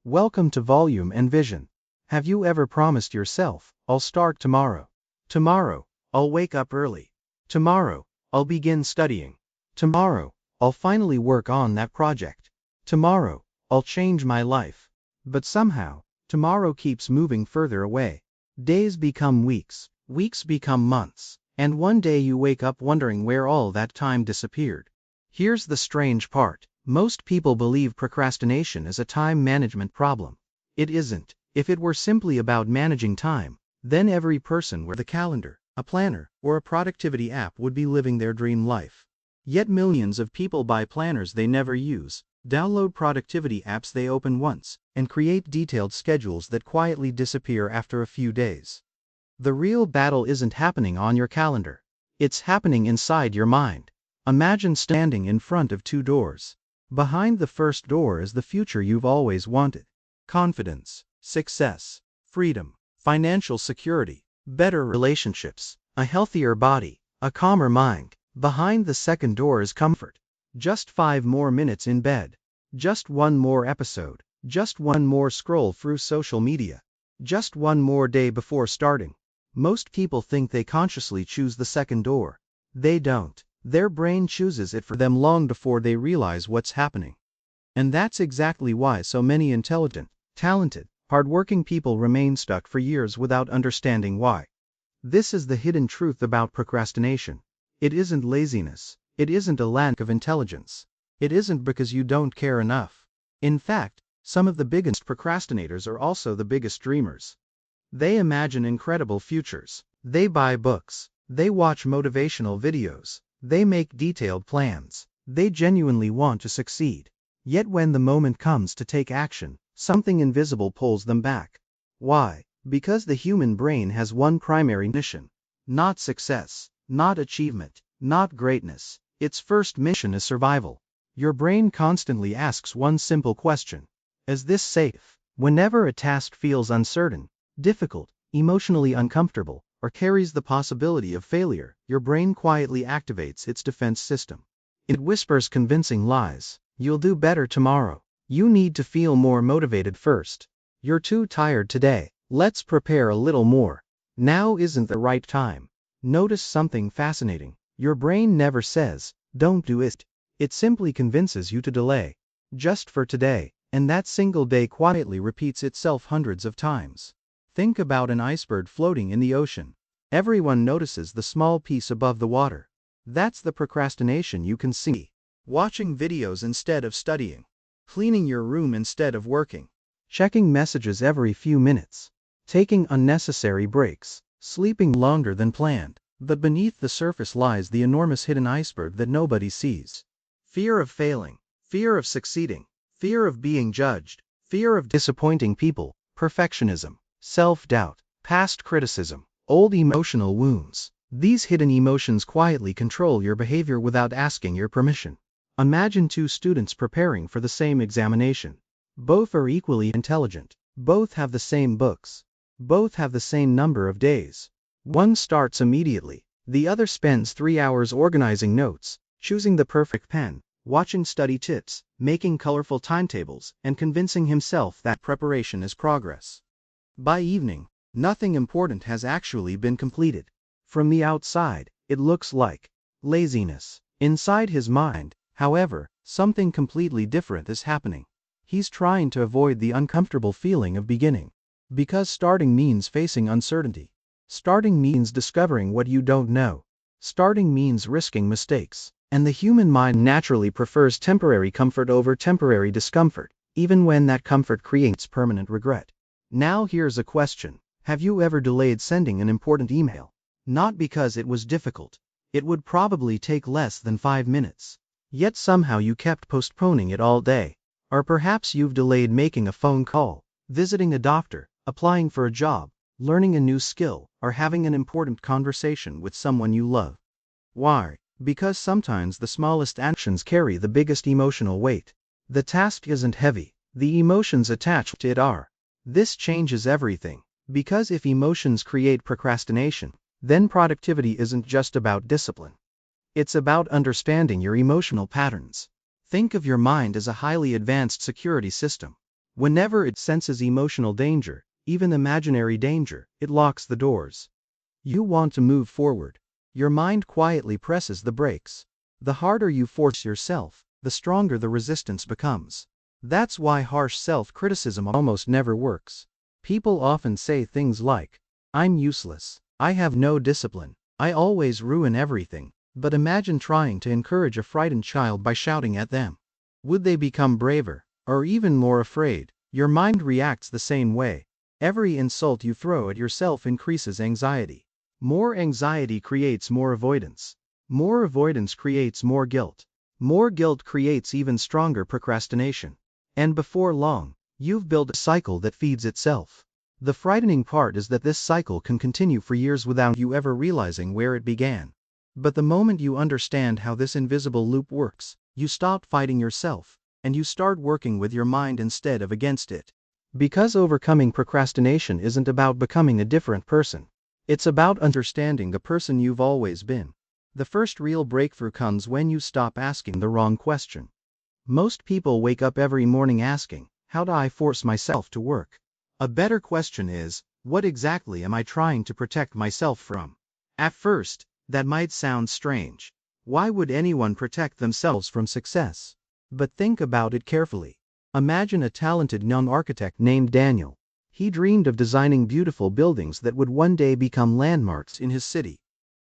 Welcome to Volume and Vision. Have you ever promised yourself, I'll start tomorrow? Tomorrow, I'll wake up early. Tomorrow, I'll begin studying. Tomorrow, I'll finally work on that project. Tomorrow, I'll change my life. But somehow, tomorrow keeps moving further away. Days become weeks, weeks become months, and one day you wake up wondering where all that time disappeared. Here's the strange part. Most people believe procrastination is a time management problem. It isn't. If it were simply about managing time, then every person with a calendar, a planner, or a productivity app would be living their dream life. Yet millions of people buy planners they never use, download productivity apps they open once, and create detailed schedules that quietly disappear after a few days. The real battle isn't happening on your calendar. It's happening inside your mind. Imagine standing in front of two doors. Behind the first door is the future you've always wanted. Confidence, success, freedom, financial security, better relationships, a healthier body, a calmer mind. Behind the second door is comfort. Just 5 more minutes in bed. Just one more episode. Just one more scroll through social media. Just one more day before starting. Most people think they consciously choose the second door. They don't. Their brain chooses it for them long before they realize what's happening. And that's exactly why so many intelligent, talented, hardworking people remain stuck for years without understanding why. This is the hidden truth about procrastination. It isn't laziness. It isn't a lack of intelligence. It isn't because you don't care enough. In fact, some of the biggest procrastinators are also the biggest dreamers. They imagine incredible futures. They buy books. They watch motivational videos. They make detailed plans. They genuinely want to succeed. Yet when the moment comes to take action, something invisible pulls them back. Why? Because the human brain has one primary mission. Not success, not achievement, not greatness. Its first mission is survival. Your brain constantly asks one simple question. Is this safe? Whenever a task feels uncertain, difficult, emotionally uncomfortable, or carries the possibility of failure, your brain quietly activates its defense system. It whispers convincing lies. You'll do better tomorrow. You need to feel more motivated first. You're too tired today. Let's prepare a little more. Now isn't the right time. Notice something fascinating. Your brain never says, don't do it. It simply convinces you to delay. Just for today, and that single day quietly repeats itself hundreds of times. Think about an iceberg floating in the ocean. Everyone notices the small piece above the water. That's the procrastination you can see. Watching videos instead of studying. Cleaning your room instead of working. Checking messages every few minutes. Taking unnecessary breaks. Sleeping longer than planned. But beneath the surface lies the enormous hidden iceberg that nobody sees. Fear of failing. Fear of succeeding. Fear of being judged. Fear of disappointing people. Perfectionism. Self-doubt, past criticism, old emotional wounds. These hidden emotions quietly control your behavior without asking your permission. Imagine two students preparing for the same examination. Both are equally intelligent. Both have the same books. Both have the same number of days. One starts immediately. The other spends 3 hours organizing notes, choosing the perfect pen, watching study tips, making colorful timetables, and convincing himself that preparation is progress. By evening, nothing important has actually been completed. From the outside, it looks like laziness. Inside his mind, however, something completely different is happening. He's trying to avoid the uncomfortable feeling of beginning. Because starting means facing uncertainty. Starting means discovering what you don't know. Starting means risking mistakes. And the human mind naturally prefers temporary comfort over temporary discomfort, even when that comfort creates permanent regret. Now here's a question. Have you ever delayed sending an important email? Not because it was difficult. It would probably take less than 5 minutes. Yet somehow you kept postponing it all day. Or perhaps you've delayed making a phone call, visiting a doctor, applying for a job, learning a new skill, or having an important conversation with someone you love. Why? Because sometimes the smallest actions carry the biggest emotional weight. The task isn't heavy. The emotions attached to it are. This changes everything. Because if emotions create procrastination, then productivity isn't just about discipline. It's about understanding your emotional patterns. Think of your mind as a highly advanced security system. Whenever it senses emotional danger, even imaginary danger, it locks the doors. You want to move forward. Your mind quietly presses the brakes. The harder you force yourself, the stronger the resistance becomes. That's why harsh self-criticism almost never works. People often say things like, "I'm useless. I have no discipline. I always ruin everything." But imagine trying to encourage a frightened child by shouting at them. Would they become braver, or even more afraid? Your mind reacts the same way. Every insult you throw at yourself increases anxiety. More anxiety creates more avoidance. More avoidance creates more guilt. More guilt creates even stronger procrastination. And before long, you've built a cycle that feeds itself. The frightening part is that this cycle can continue for years without you ever realizing where it began. But the moment you understand how this invisible loop works, you stop fighting yourself, and you start working with your mind instead of against it. Because overcoming procrastination isn't about becoming a different person. It's about understanding the person you've always been. The first real breakthrough comes when you stop asking the wrong question. Most people wake up every morning asking, "How do I force myself to work?" A better question is, "What exactly am I trying to protect myself from?" At first, that might sound strange. Why would anyone protect themselves from success? But think about it carefully. Imagine a talented young architect named Daniel. He dreamed of designing beautiful buildings that would one day become landmarks in his city.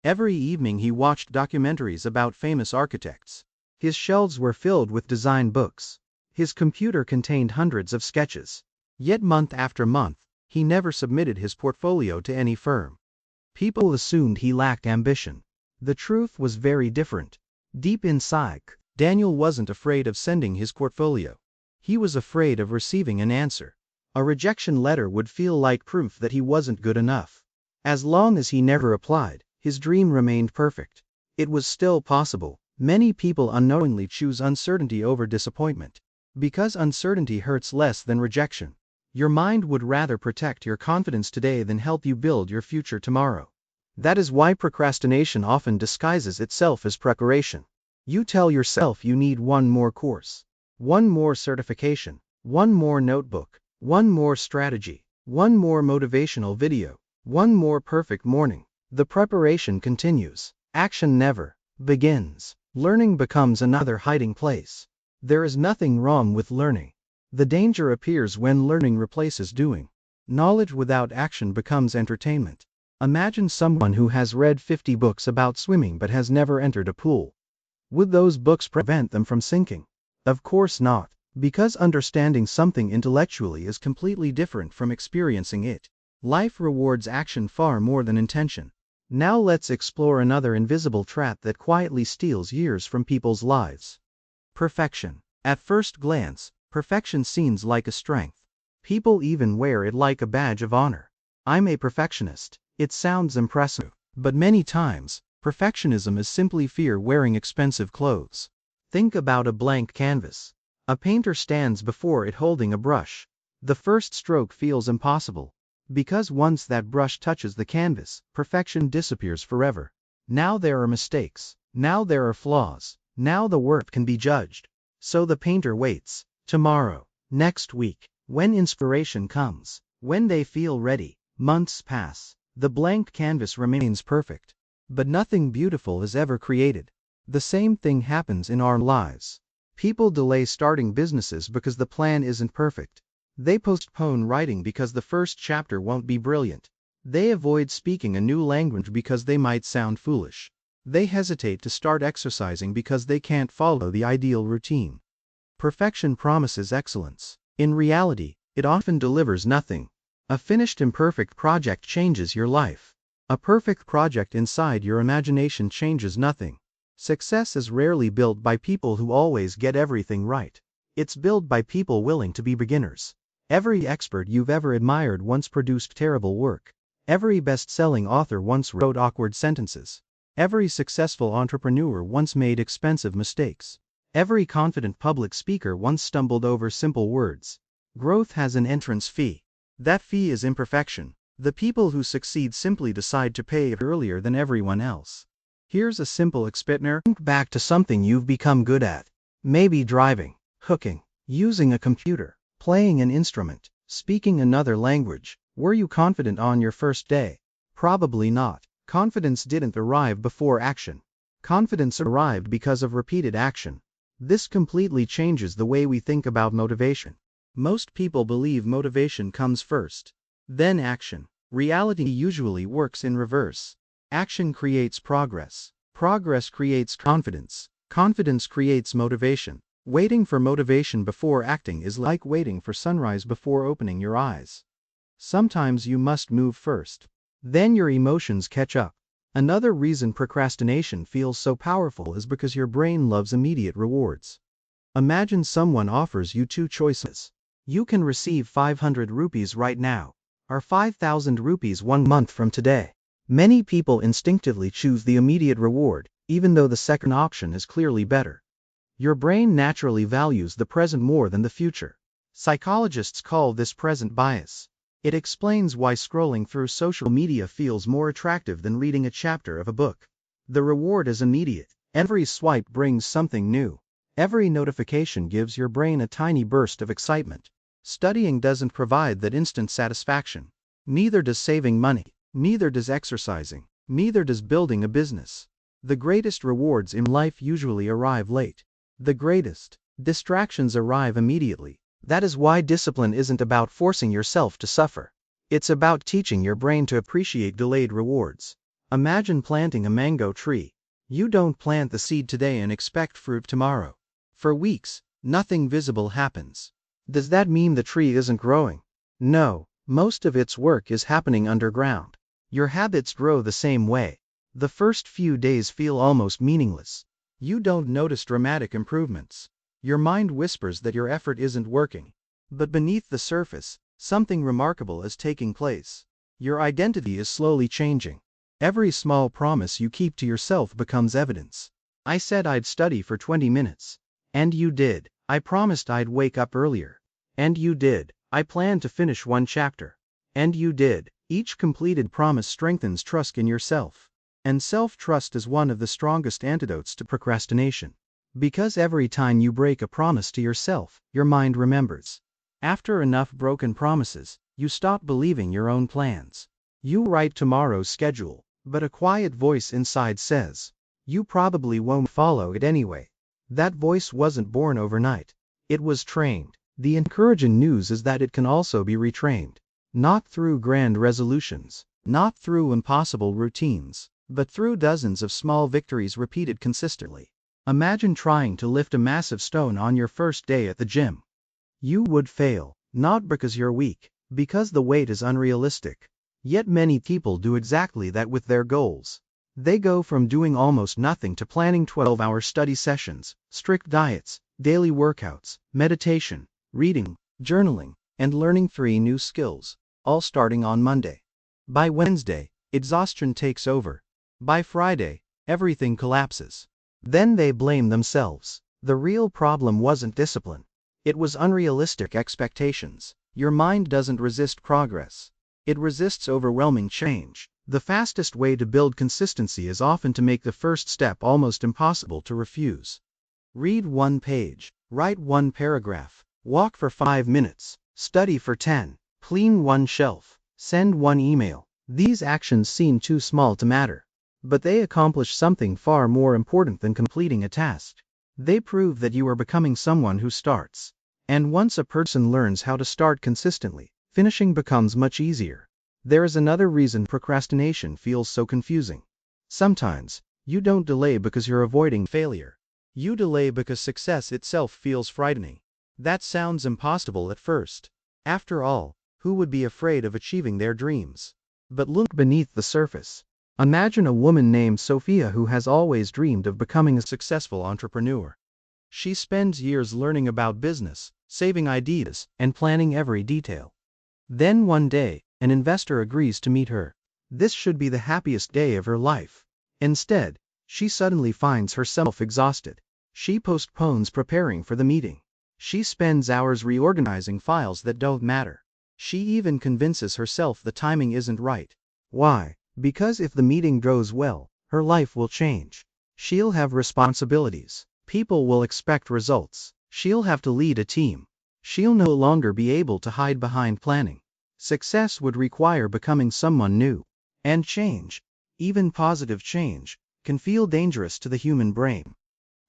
Every evening he watched documentaries about famous architects. His shelves were filled with design books. His computer contained hundreds of sketches. Yet month after month, he never submitted his portfolio to any firm. People assumed he lacked ambition. The truth was very different. Deep inside, Daniel wasn't afraid of sending his portfolio. He was afraid of receiving an answer. A rejection letter would feel like proof that he wasn't good enough. As long as he never applied, his dream remained perfect. It was still possible. Many people unknowingly choose uncertainty over disappointment. Because uncertainty hurts less than rejection. Your mind would rather protect your confidence today than help you build your future tomorrow. That is why procrastination often disguises itself as preparation. You tell yourself you need one more course, one more certification, one more notebook, one more strategy, one more motivational video, one more perfect morning. The preparation continues. Action never begins. Learning becomes another hiding place. There is nothing wrong with learning. The danger appears when learning replaces doing. Knowledge without action becomes entertainment. Imagine someone who has read 50 books about swimming but has never entered a pool. Would those books prevent them from sinking? Of course not, because understanding something intellectually is completely different from experiencing it. Life rewards action far more than intention. Now let's explore another invisible trap that quietly steals years from people's lives. Perfection. At first glance, perfection seems like a strength. People even wear it like a badge of honor. "I'm a perfectionist." It sounds impressive, but many times, perfectionism is simply fear wearing expensive clothes. Think about a blank canvas. A painter stands before it holding a brush. The first stroke feels impossible. Because once that brush touches the canvas, perfection disappears forever. Now there are mistakes. Now there are flaws. Now the work can be judged. So the painter waits. Tomorrow. Next week. When inspiration comes. When they feel ready. Months pass. The blank canvas remains perfect. But nothing beautiful is ever created. The same thing happens in our lives. People delay starting businesses because the plan isn't perfect. They postpone writing because the first chapter won't be brilliant. They avoid speaking a new language because they might sound foolish. They hesitate to start exercising because they can't follow the ideal routine. Perfection promises excellence. In reality, it often delivers nothing. A finished imperfect project changes your life. A perfect project inside your imagination changes nothing. Success is rarely built by people who always get everything right. It's built by people willing to be beginners. Every expert you've ever admired once produced terrible work. Every best-selling author once wrote awkward sentences. Every successful entrepreneur once made expensive mistakes. Every confident public speaker once stumbled over simple words. Growth has an entrance fee. That fee is imperfection. The people who succeed simply decide to pay it earlier than everyone else. Here's a simple experiment. Think back to something you've become good at. Maybe driving, cooking, using a computer, Playing an instrument, speaking another language. Were you confident on your first day? Probably not. Confidence didn't arrive before action. Confidence arrived because of repeated action. This completely changes the way we think about motivation. Most people believe motivation comes first, then action. Reality usually works in reverse. Action creates progress. Progress creates confidence. Confidence creates motivation. Waiting for motivation before acting is like waiting for sunrise before opening your eyes. Sometimes you must move first. Then your emotions catch up. Another reason procrastination feels so powerful is because your brain loves immediate rewards. Imagine someone offers you two choices. You can receive 500 rupees right now, or 5,000 rupees 1 month from today. Many people instinctively choose the immediate reward, even though the second option is clearly better. Your brain naturally values the present more than the future. Psychologists call this present bias. It explains why scrolling through social media feels more attractive than reading a chapter of a book. The reward is immediate. Every swipe brings something new. Every notification gives your brain a tiny burst of excitement. Studying doesn't provide that instant satisfaction. Neither does saving money. Neither does exercising. Neither does building a business. The greatest rewards in life usually arrive late. The greatest distractions arrive immediately. That is why discipline isn't about forcing yourself to suffer. It's about teaching your brain to appreciate delayed rewards. Imagine planting a mango tree. You don't plant the seed today and expect fruit tomorrow. For weeks, nothing visible happens. Does that mean the tree isn't growing? No, most of its work is happening underground. Your habits grow the same way. The first few days feel almost meaningless. You don't notice dramatic improvements. Your mind whispers that your effort isn't working. But beneath the surface, something remarkable is taking place. Your identity is slowly changing. Every small promise you keep to yourself becomes evidence. I said I'd study for 20 minutes. And you did. I promised I'd wake up earlier. And you did. I planned to finish one chapter. And you did. Each completed promise strengthens trust in yourself. And self-trust is one of the strongest antidotes to procrastination. Because every time you break a promise to yourself, your mind remembers. After enough broken promises, you stop believing your own plans. You write tomorrow's schedule, but a quiet voice inside says, you probably won't follow it anyway. That voice wasn't born overnight. It was trained. The encouraging news is that it can also be retrained. Not through grand resolutions, not through impossible routines, but through dozens of small victories repeated consistently. Imagine trying to lift a massive stone on your first day at the gym. You would fail, not because you're weak, because the weight is unrealistic. Yet many people do exactly that with their goals. They go from doing almost nothing to planning 12-hour study sessions, strict diets, daily workouts, meditation, reading, journaling, and learning 3 new skills, all starting on Monday. By Wednesday, exhaustion takes over. By Friday, everything collapses. Then they blame themselves. The real problem wasn't discipline. It was unrealistic expectations. Your mind doesn't resist progress. It resists overwhelming change. The fastest way to build consistency is often to make the first step almost impossible to refuse. Read 1 page, write 1 paragraph, walk for 5 minutes, study for 10, clean 1 shelf, send 1 email. These actions seem too small to matter. But they accomplish something far more important than completing a task. They prove that you are becoming someone who starts. And once a person learns how to start consistently, finishing becomes much easier. There is another reason procrastination feels so confusing. Sometimes, you don't delay because you're avoiding failure. You delay because success itself feels frightening. That sounds impossible at first. After all, who would be afraid of achieving their dreams? But look beneath the surface. Imagine a woman named Sophia who has always dreamed of becoming a successful entrepreneur. She spends years learning about business, saving ideas, and planning every detail. Then one day, an investor agrees to meet her. This should be the happiest day of her life. Instead, she suddenly finds herself exhausted. She postpones preparing for the meeting. She spends hours reorganizing files that don't matter. She even convinces herself the timing isn't right. Why? Because if the meeting goes well, her life will change. She'll have responsibilities. People will expect results. She'll have to lead a team. She'll no longer be able to hide behind planning. Success would require becoming someone new. And change, even positive change, can feel dangerous to the human brain.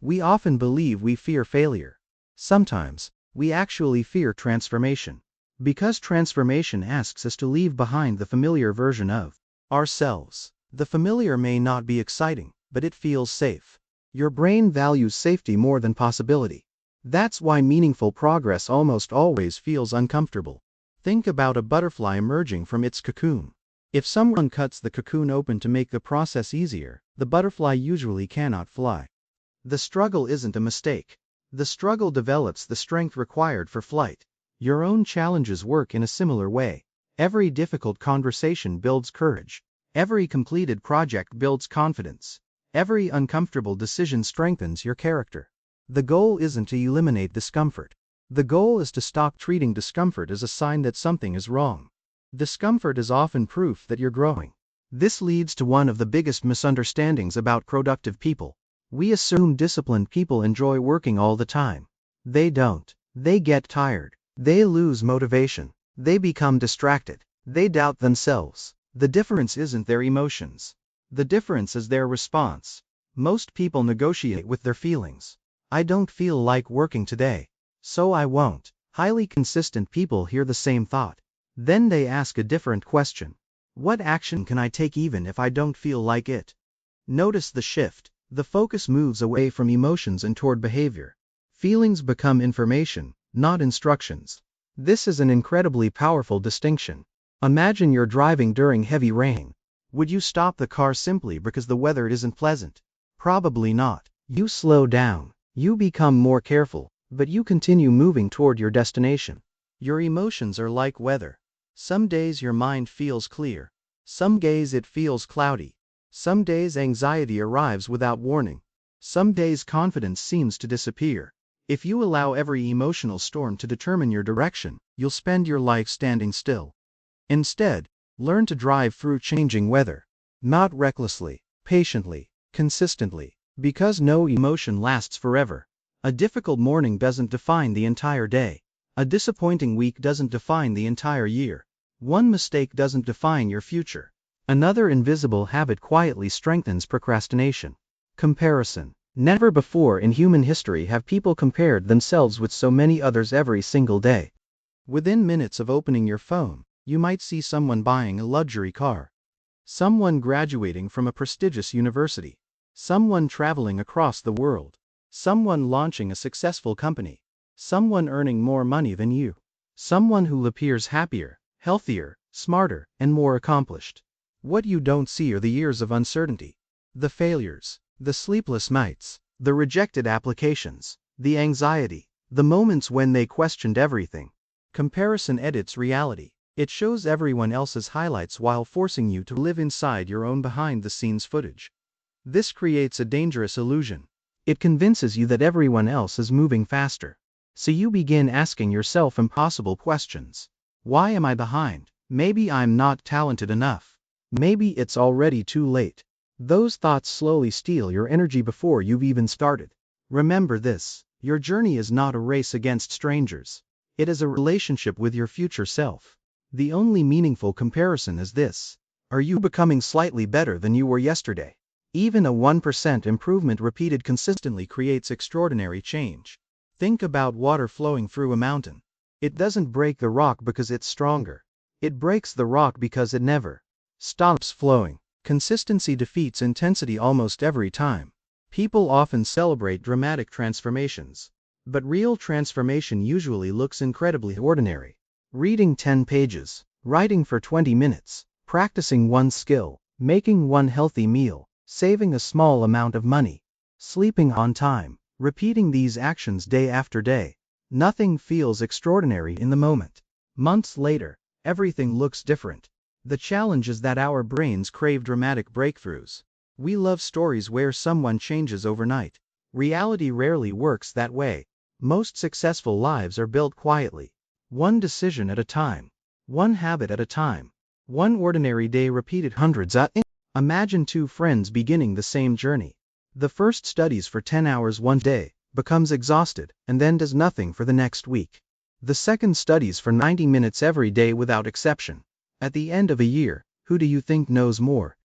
We often believe we fear failure. Sometimes, we actually fear transformation. Because transformation asks us to leave behind the familiar version of ourselves. The familiar may not be exciting, but it feels safe. Your brain values safety more than possibility. That's why meaningful progress almost always feels uncomfortable. Think about a butterfly emerging from its cocoon. If someone cuts the cocoon open to make the process easier, the butterfly usually cannot fly. The struggle isn't a mistake. The struggle develops the strength required for flight. Your own challenges work in a similar way. Every difficult conversation builds courage. Every completed project builds confidence. Every uncomfortable decision strengthens your character. The goal isn't to eliminate discomfort. The goal is to stop treating discomfort as a sign that something is wrong. Discomfort is often proof that you're growing. This leads to one of the biggest misunderstandings about productive people. We assume disciplined people enjoy working all the time. They don't. They get tired. They lose motivation. They become distracted. They doubt themselves. The difference isn't their emotions. The difference is their response. Most people negotiate with their feelings. I don't feel like working today, so I won't. Highly consistent people hear the same thought. Then they ask a different question. What action can I take even if I don't feel like it? Notice the shift. The focus moves away from emotions and toward behavior. Feelings become information, not instructions. This is an incredibly powerful distinction. Imagine you're driving during heavy rain. Would you stop the car simply because the weather isn't pleasant? Probably not. You slow down. You become more careful, but you continue moving toward your destination. Your emotions are like weather. Some days your mind feels clear. Some days it feels cloudy. Some days anxiety arrives without warning. Some days confidence seems to disappear. If you allow every emotional storm to determine your direction, you'll spend your life standing still. Instead, learn to drive through changing weather. Not recklessly, patiently, consistently. Because no emotion lasts forever. A difficult morning doesn't define the entire day. A disappointing week doesn't define the entire year. One mistake doesn't define your future. Another invisible habit quietly strengthens procrastination. Comparison. Never before in human history have people compared themselves with so many others every single day. Within minutes of opening your phone, you might see someone buying a luxury car, someone graduating from a prestigious university, someone traveling across the world, someone launching a successful company, someone earning more money than you, someone who appears happier, healthier, smarter, and more accomplished. What you don't see are the years of uncertainty, the failures, the sleepless nights, the rejected applications, the anxiety, the moments when they questioned everything. Comparison edits reality. It shows everyone else's highlights while forcing you to live inside your own behind-the-scenes footage. This creates a dangerous illusion. It convinces you that everyone else is moving faster. So you begin asking yourself impossible questions. Why am I behind? Maybe I'm not talented enough. Maybe it's already too late. Those thoughts slowly steal your energy before you've even started. Remember this: your journey is not a race against strangers. It is a relationship with your future self. The only meaningful comparison is this: are you becoming slightly better than you were yesterday? Even a 1% improvement repeated consistently creates extraordinary change. Think about water flowing through a mountain. It doesn't break the rock because it's stronger. It breaks the rock because it never stops flowing. Consistency defeats intensity almost every time. People often celebrate dramatic transformations, but real transformation usually looks incredibly ordinary. Reading 10 pages, writing for 20 minutes, practicing one skill, making one healthy meal, saving a small amount of money, sleeping on time, repeating these actions day after day. Nothing feels extraordinary in the moment. Months later, everything looks different. The challenge is that our brains crave dramatic breakthroughs. We love stories where someone changes overnight. Reality rarely works that way. Most successful lives are built quietly. One decision at a time. One habit at a time. One ordinary day repeated hundreds of times. Imagine two friends beginning the same journey. The first studies for 10 hours one day, becomes exhausted, and then does nothing for the next week. The second studies for 90 minutes every day without exception. At the end of a year, who do you think knows more?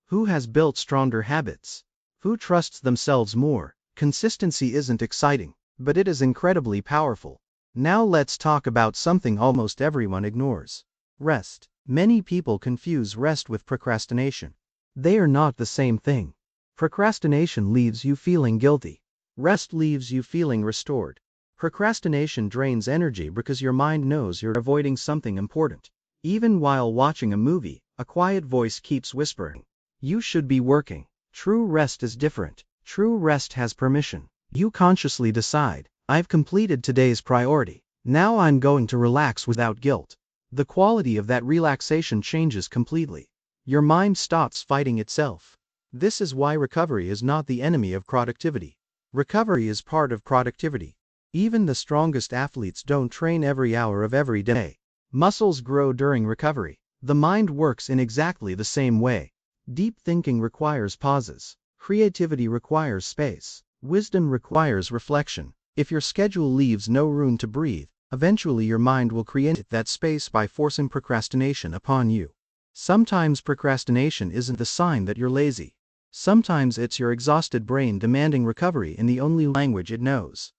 Who has built stronger habits? Who trusts themselves more? Consistency isn't exciting, but it is incredibly powerful. Now let's talk about something almost everyone ignores. Rest. Many people confuse rest with procrastination. They are not the same thing. Procrastination leaves you feeling guilty. Rest leaves you feeling restored. Procrastination drains energy because your mind knows you're avoiding something important. Even while watching a movie, a quiet voice keeps whispering, "You should be working." True rest is different. True rest has permission. You consciously decide, "I've completed today's priority. Now I'm going to relax without guilt." The quality of that relaxation changes completely. Your mind stops fighting itself. This is why recovery is not the enemy of productivity. Recovery is part of productivity. Even the strongest athletes don't train every hour of every day. Muscles grow during recovery. The mind works in exactly the same way. Deep thinking requires pauses. Creativity requires space. Wisdom requires reflection. If your schedule leaves no room to breathe, eventually your mind will create that space by forcing procrastination upon you. Sometimes procrastination isn't the sign that you're lazy. Sometimes it's your exhausted brain demanding recovery in the only language it knows.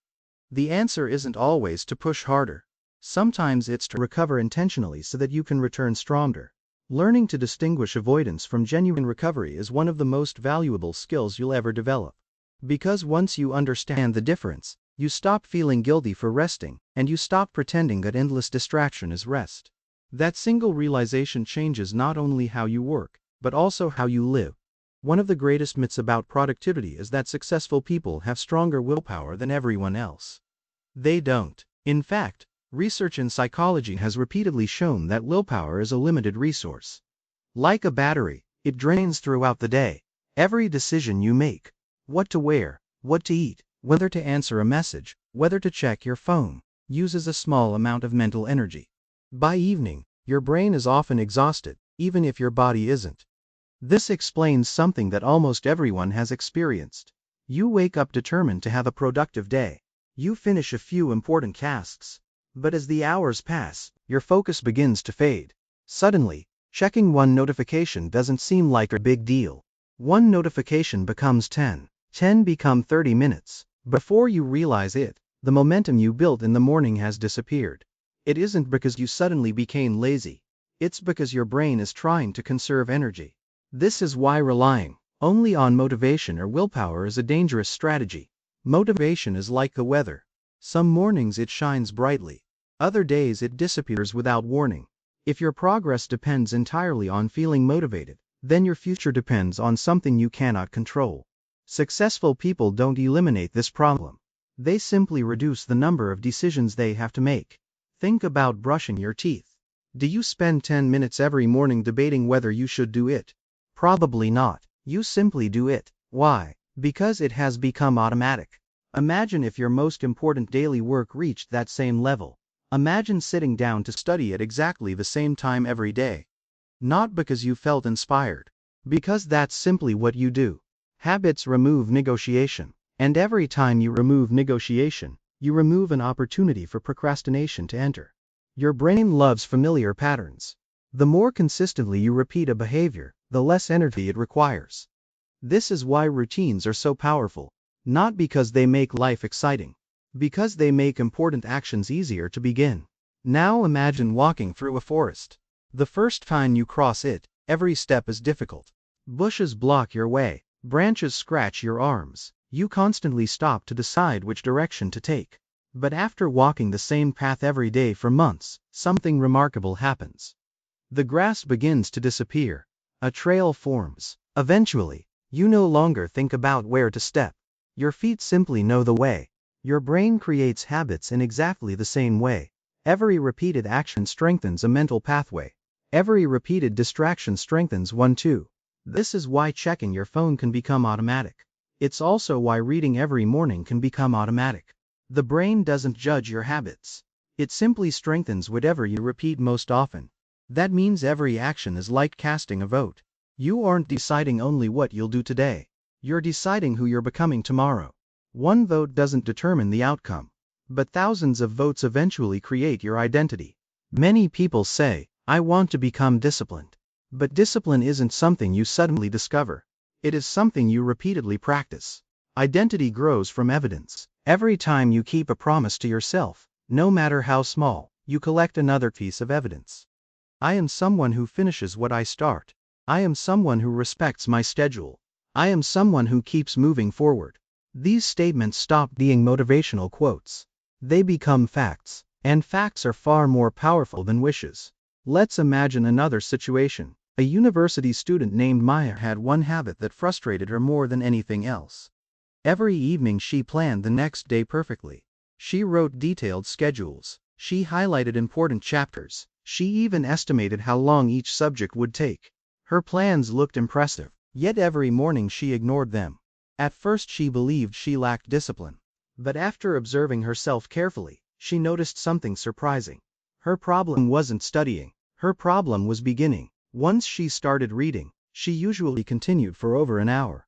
The answer isn't always to push harder. Sometimes it's to recover intentionally so that you can return stronger. Learning to distinguish avoidance from genuine recovery is one of the most valuable skills you'll ever develop. Because once you understand the difference, you stop feeling guilty for resting, and you stop pretending that endless distraction is rest. That single realization changes not only how you work, but also how you live. One of the greatest myths about productivity is that successful people have stronger willpower than everyone else. They don't. In fact, research in psychology has repeatedly shown that willpower is a limited resource. Like a battery, it drains throughout the day. Every decision you make, what to wear, what to eat, whether to answer a message, whether to check your phone, uses a small amount of mental energy. By evening, your brain is often exhausted, even if your body isn't. This explains something that almost everyone has experienced. You wake up determined to have a productive day. You finish a few important tasks. But as the hours pass, your focus begins to fade. Suddenly, checking one notification doesn't seem like a big deal. One notification becomes 10. 10 become 30 minutes. Before you realize it, the momentum you built in the morning has disappeared. It isn't because you suddenly became lazy. It's because your brain is trying to conserve energy. This is why relying only on motivation or willpower is a dangerous strategy. Motivation is like the weather. Some mornings it shines brightly. Other days it disappears without warning. If your progress depends entirely on feeling motivated, then your future depends on something you cannot control. Successful people don't eliminate this problem. They simply reduce the number of decisions they have to make. Think about brushing your teeth. Do you spend 10 minutes every morning debating whether you should do it? Probably not. You simply do it. Why? Because it has become automatic. Imagine if your most important daily work reached that same level. Imagine sitting down to study at exactly the same time every day. Not because you felt inspired. Because that's simply what you do. Habits remove negotiation. And every time you remove negotiation, you remove an opportunity for procrastination to enter. Your brain loves familiar patterns. The more consistently you repeat a behavior, the less energy it requires. This is why routines are so powerful. Not because they make life exciting. Because they make important actions easier to begin. Now imagine walking through a forest. The first time you cross it, every step is difficult. Bushes block your way. Branches scratch your arms. You constantly stop to decide which direction to take. But after walking the same path every day for months, something remarkable happens. The grass begins to disappear. A trail forms. Eventually, you no longer think about where to step. Your feet simply know the way. Your brain creates habits in exactly the same way. Every repeated action strengthens a mental pathway. Every repeated distraction strengthens one too. This is why checking your phone can become automatic. It's also why reading every morning can become automatic. The brain doesn't judge your habits. It simply strengthens whatever you repeat most often. That means every action is like casting a vote. You aren't deciding only what you'll do today. You're deciding who you're becoming tomorrow. One vote doesn't determine the outcome, but thousands of votes eventually create your identity. Many people say, I want to become disciplined. But discipline isn't something you suddenly discover. It is something you repeatedly practice. Identity grows from evidence. Every time you keep a promise to yourself, no matter how small, you collect another piece of evidence. I am someone who finishes what I start. I am someone who respects my schedule. I am someone who keeps moving forward. These statements stop being motivational quotes. They become facts, and facts are far more powerful than wishes. Let's imagine another situation. A university student named Maya had one habit that frustrated her more than anything else. Every evening she planned the next day perfectly. She wrote detailed schedules. She highlighted important chapters. She even estimated how long each subject would take. Her plans looked impressive, yet every morning she ignored them. At first she believed she lacked discipline. But after observing herself carefully, she noticed something surprising. Her problem wasn't studying. Her problem was beginning. Once she started reading, she usually continued for over an hour.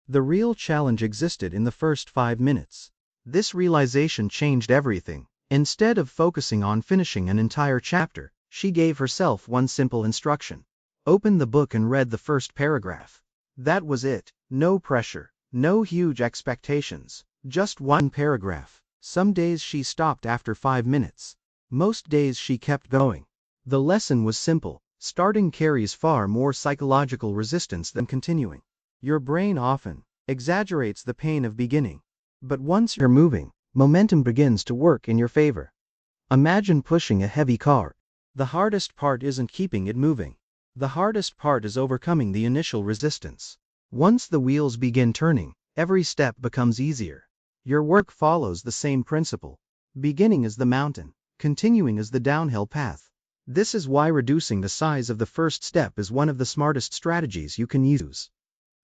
The real challenge existed in the first 5 minutes. This realization changed everything. Instead of focusing on finishing an entire chapter, she gave herself one simple instruction. Open the book and read the first paragraph. That was it. No pressure, no huge expectations, just one paragraph. Some days she stopped after 5 minutes. Most days she kept going. The lesson was simple. Starting carries far more psychological resistance than continuing. Your brain often exaggerates the pain of beginning. But once you're moving, momentum begins to work in your favor. Imagine pushing a heavy car. The hardest part isn't keeping it moving. The hardest part is overcoming the initial resistance. Once the wheels begin turning, every step becomes easier. Your work follows the same principle. Beginning is the mountain, continuing is the downhill path. This is why reducing the size of the first step is one of the smartest strategies you can use.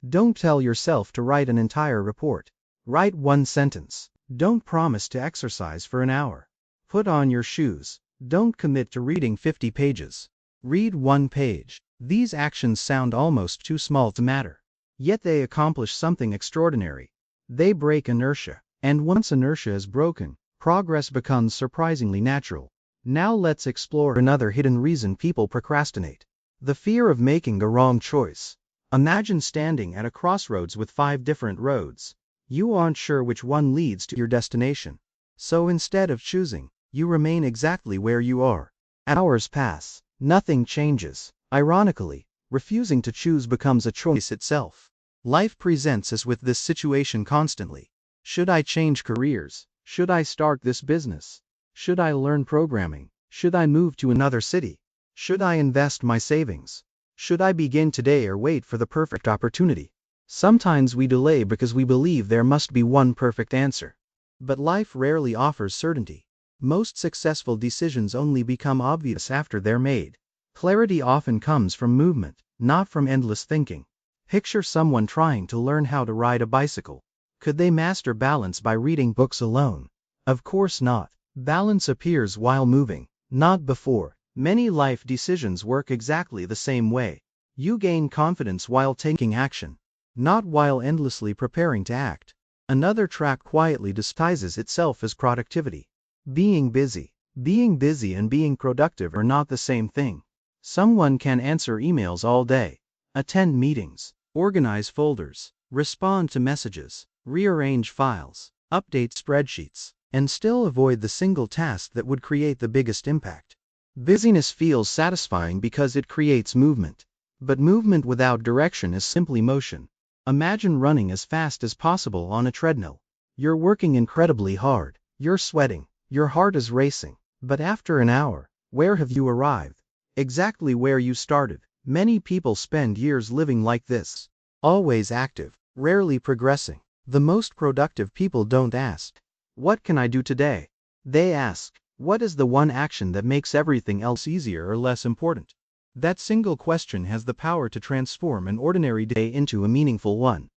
Don't tell yourself to write an entire report. Write one sentence. Don't promise to exercise for an hour. Put on your shoes. Don't commit to reading 50 pages. Read 1 page. These actions sound almost too small to matter. Yet they accomplish something extraordinary. They break inertia. And once inertia is broken, progress becomes surprisingly natural. Now let's explore another hidden reason people procrastinate. The fear of making the wrong choice. Imagine standing at a crossroads with 5 different roads. You aren't sure which one leads to your destination. So instead of choosing, you remain exactly where you are. Hours pass. Nothing changes. Ironically, refusing to choose becomes a choice itself. Life presents us with this situation constantly. Should I change careers? Should I start this business? Should I learn programming? Should I move to another city? Should I invest my savings? Should I begin today or wait for the perfect opportunity? Sometimes we delay because we believe there must be one perfect answer. But life rarely offers certainty. Most successful decisions only become obvious after they're made. Clarity often comes from movement, not from endless thinking. Picture someone trying to learn how to ride a bicycle. Could they master balance by reading books alone? Of course not. Balance appears while moving, not before. Many life decisions work exactly the same way. You gain confidence while taking action, not while endlessly preparing to act. Another track quietly disguises itself as productivity. Being busy. Being busy and being productive are not the same thing. Someone can answer emails all day, attend meetings, organize folders, respond to messages, rearrange files, update spreadsheets, and still avoid the single task that would create the biggest impact. Busyness feels satisfying because it creates movement. But movement without direction is simply motion. Imagine running as fast as possible on a treadmill. You're working incredibly hard, you're sweating, your heart is racing. But after an hour, where have you arrived? Exactly where you started. Many people spend years living like this. Always active, rarely progressing. The most productive people don't ask, "What can I do today?" They ask, "What is the one action that makes everything else easier or less important?" That single question has the power to transform an ordinary day into a meaningful one.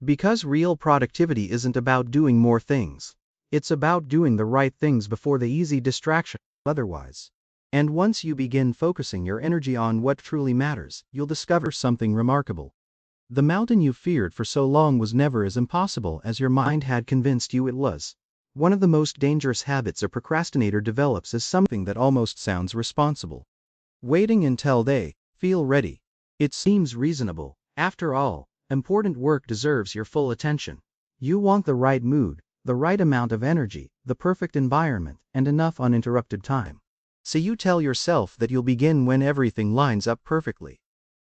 Because real productivity isn't about doing more things. It's about doing the right things before the easy distraction otherwise. And once you begin focusing your energy on what truly matters, you'll discover something remarkable. The mountain you feared for so long was never as impossible as your mind had convinced you it was. One of the most dangerous habits a procrastinator develops is something that almost sounds responsible. Waiting until they feel ready. It seems reasonable. After all, important work deserves your full attention. You want the right mood, the right amount of energy, the perfect environment, and enough uninterrupted time. So you tell yourself that you'll begin when everything lines up perfectly.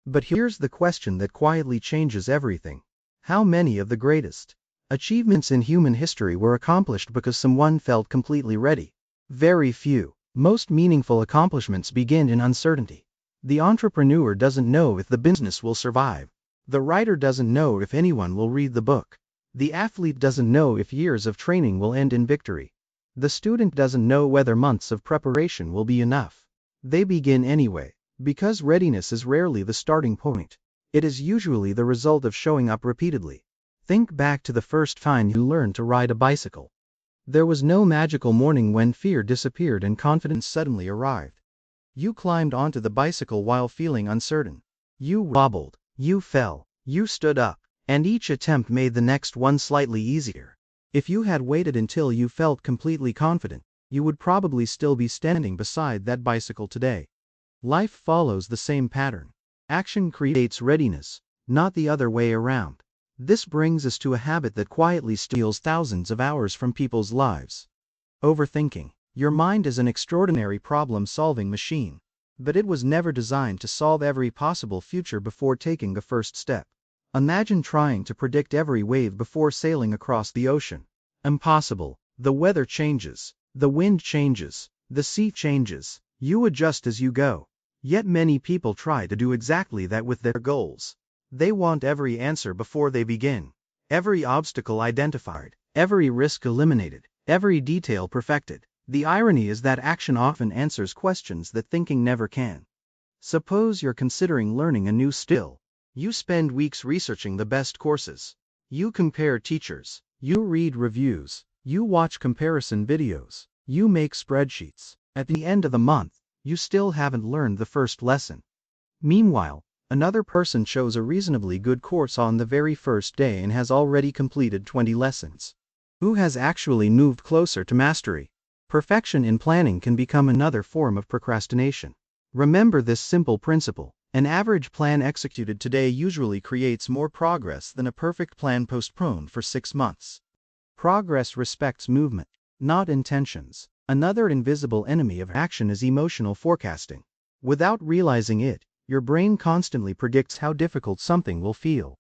But here's the question that quietly changes everything. How many of the greatest achievements in human history were accomplished because someone felt completely ready? Very few. Most meaningful accomplishments begin in uncertainty. The entrepreneur doesn't know if the business will survive. The writer doesn't know if anyone will read the book. The athlete doesn't know if years of training will end in victory. The student doesn't know whether months of preparation will be enough. They begin anyway, because readiness is rarely the starting point. It is usually the result of showing up repeatedly. Think back to the first time you learned to ride a bicycle. There was no magical morning when fear disappeared and confidence suddenly arrived. You climbed onto the bicycle while feeling uncertain. You wobbled, you fell, you stood up, and each attempt made the next one slightly easier. If you had waited until you felt completely confident, you would probably still be standing beside that bicycle today. Life follows the same pattern. Action creates readiness, not the other way around. This brings us to a habit that quietly steals thousands of hours from people's lives. Overthinking. Your mind is an extraordinary problem-solving machine, but it was never designed to solve every possible future before taking the first step. Imagine trying to predict every wave before sailing across the ocean. Impossible. The weather changes, the wind changes, the sea changes. You adjust as you go. Yet many people try to do exactly that with their goals. They want every answer before they begin, every obstacle identified, every risk eliminated, every detail perfected. The irony is that action often answers questions that thinking never can. Suppose you're considering learning a new skill. You spend weeks researching the best courses. You compare teachers. You read reviews. You watch comparison videos. You make spreadsheets. At the end of the month, you still haven't learned the first lesson. Meanwhile, another person chose a reasonably good course on the very first day and has already completed 20 lessons. Who has actually moved closer to mastery? Perfection in planning can become another form of procrastination. Remember this simple principle: an average plan executed today usually creates more progress than a perfect plan postponed for 6 months. Progress respects movement, not intentions. Another invisible enemy of action is emotional forecasting. Without realizing it, your brain constantly predicts how difficult something will feel.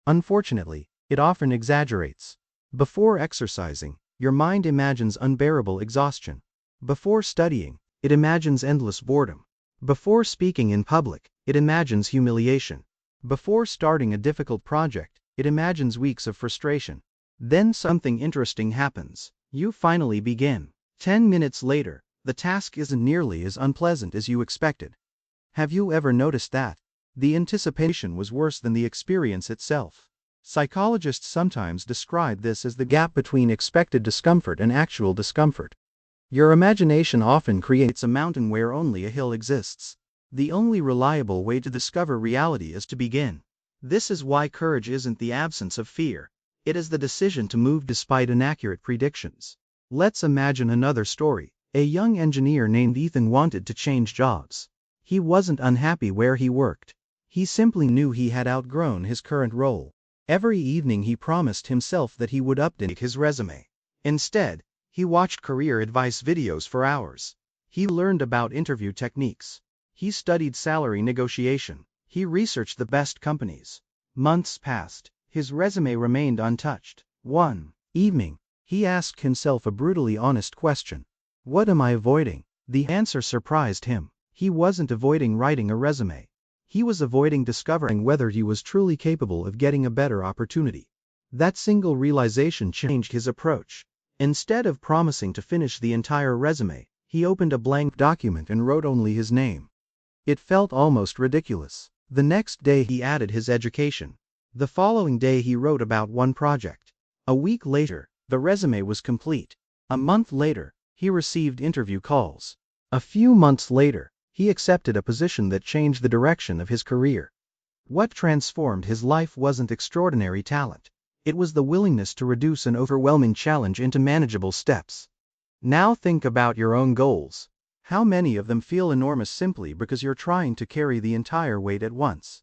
Unfortunately, it often exaggerates. Before exercising, your mind imagines unbearable exhaustion. Before studying, it imagines endless boredom. Before speaking in public, it imagines humiliation. Before starting a difficult project, it imagines weeks of frustration. Then something interesting happens. You finally begin. 10 minutes later, the task isn't nearly as unpleasant as you expected. Have you ever noticed that? The anticipation was worse than the experience itself. Psychologists sometimes describe this as the gap between expected discomfort and actual discomfort. Your imagination often creates a mountain where only a hill exists. The only reliable way to discover reality is to begin. This is why courage isn't the absence of fear. It is the decision to move despite inaccurate predictions. Let's imagine another story. A young engineer named Ethan wanted to change jobs. He wasn't unhappy where he worked. He simply knew he had outgrown his current role. Every evening he promised himself that he would update his resume. Instead, he watched career advice videos for hours. He learned about interview techniques. He studied salary negotiation. He researched the best companies. Months passed. His resume remained untouched. One evening, he asked himself a brutally honest question. What am I avoiding? The answer surprised him. He wasn't avoiding writing a resume. He was avoiding discovering whether he was truly capable of getting a better opportunity. That single realization changed his approach. Instead of promising to finish the entire resume, he opened a blank document and wrote only his name. It felt almost ridiculous. The next day he added his education. The following day he wrote about one project. A week later, the resume was complete. A month later, he received interview calls. A few months later, he accepted a position that changed the direction of his career. What transformed his life wasn't extraordinary talent. It was the willingness to reduce an overwhelming challenge into manageable steps. Now think about your own goals. How many of them feel enormous simply because you're trying to carry the entire weight at once?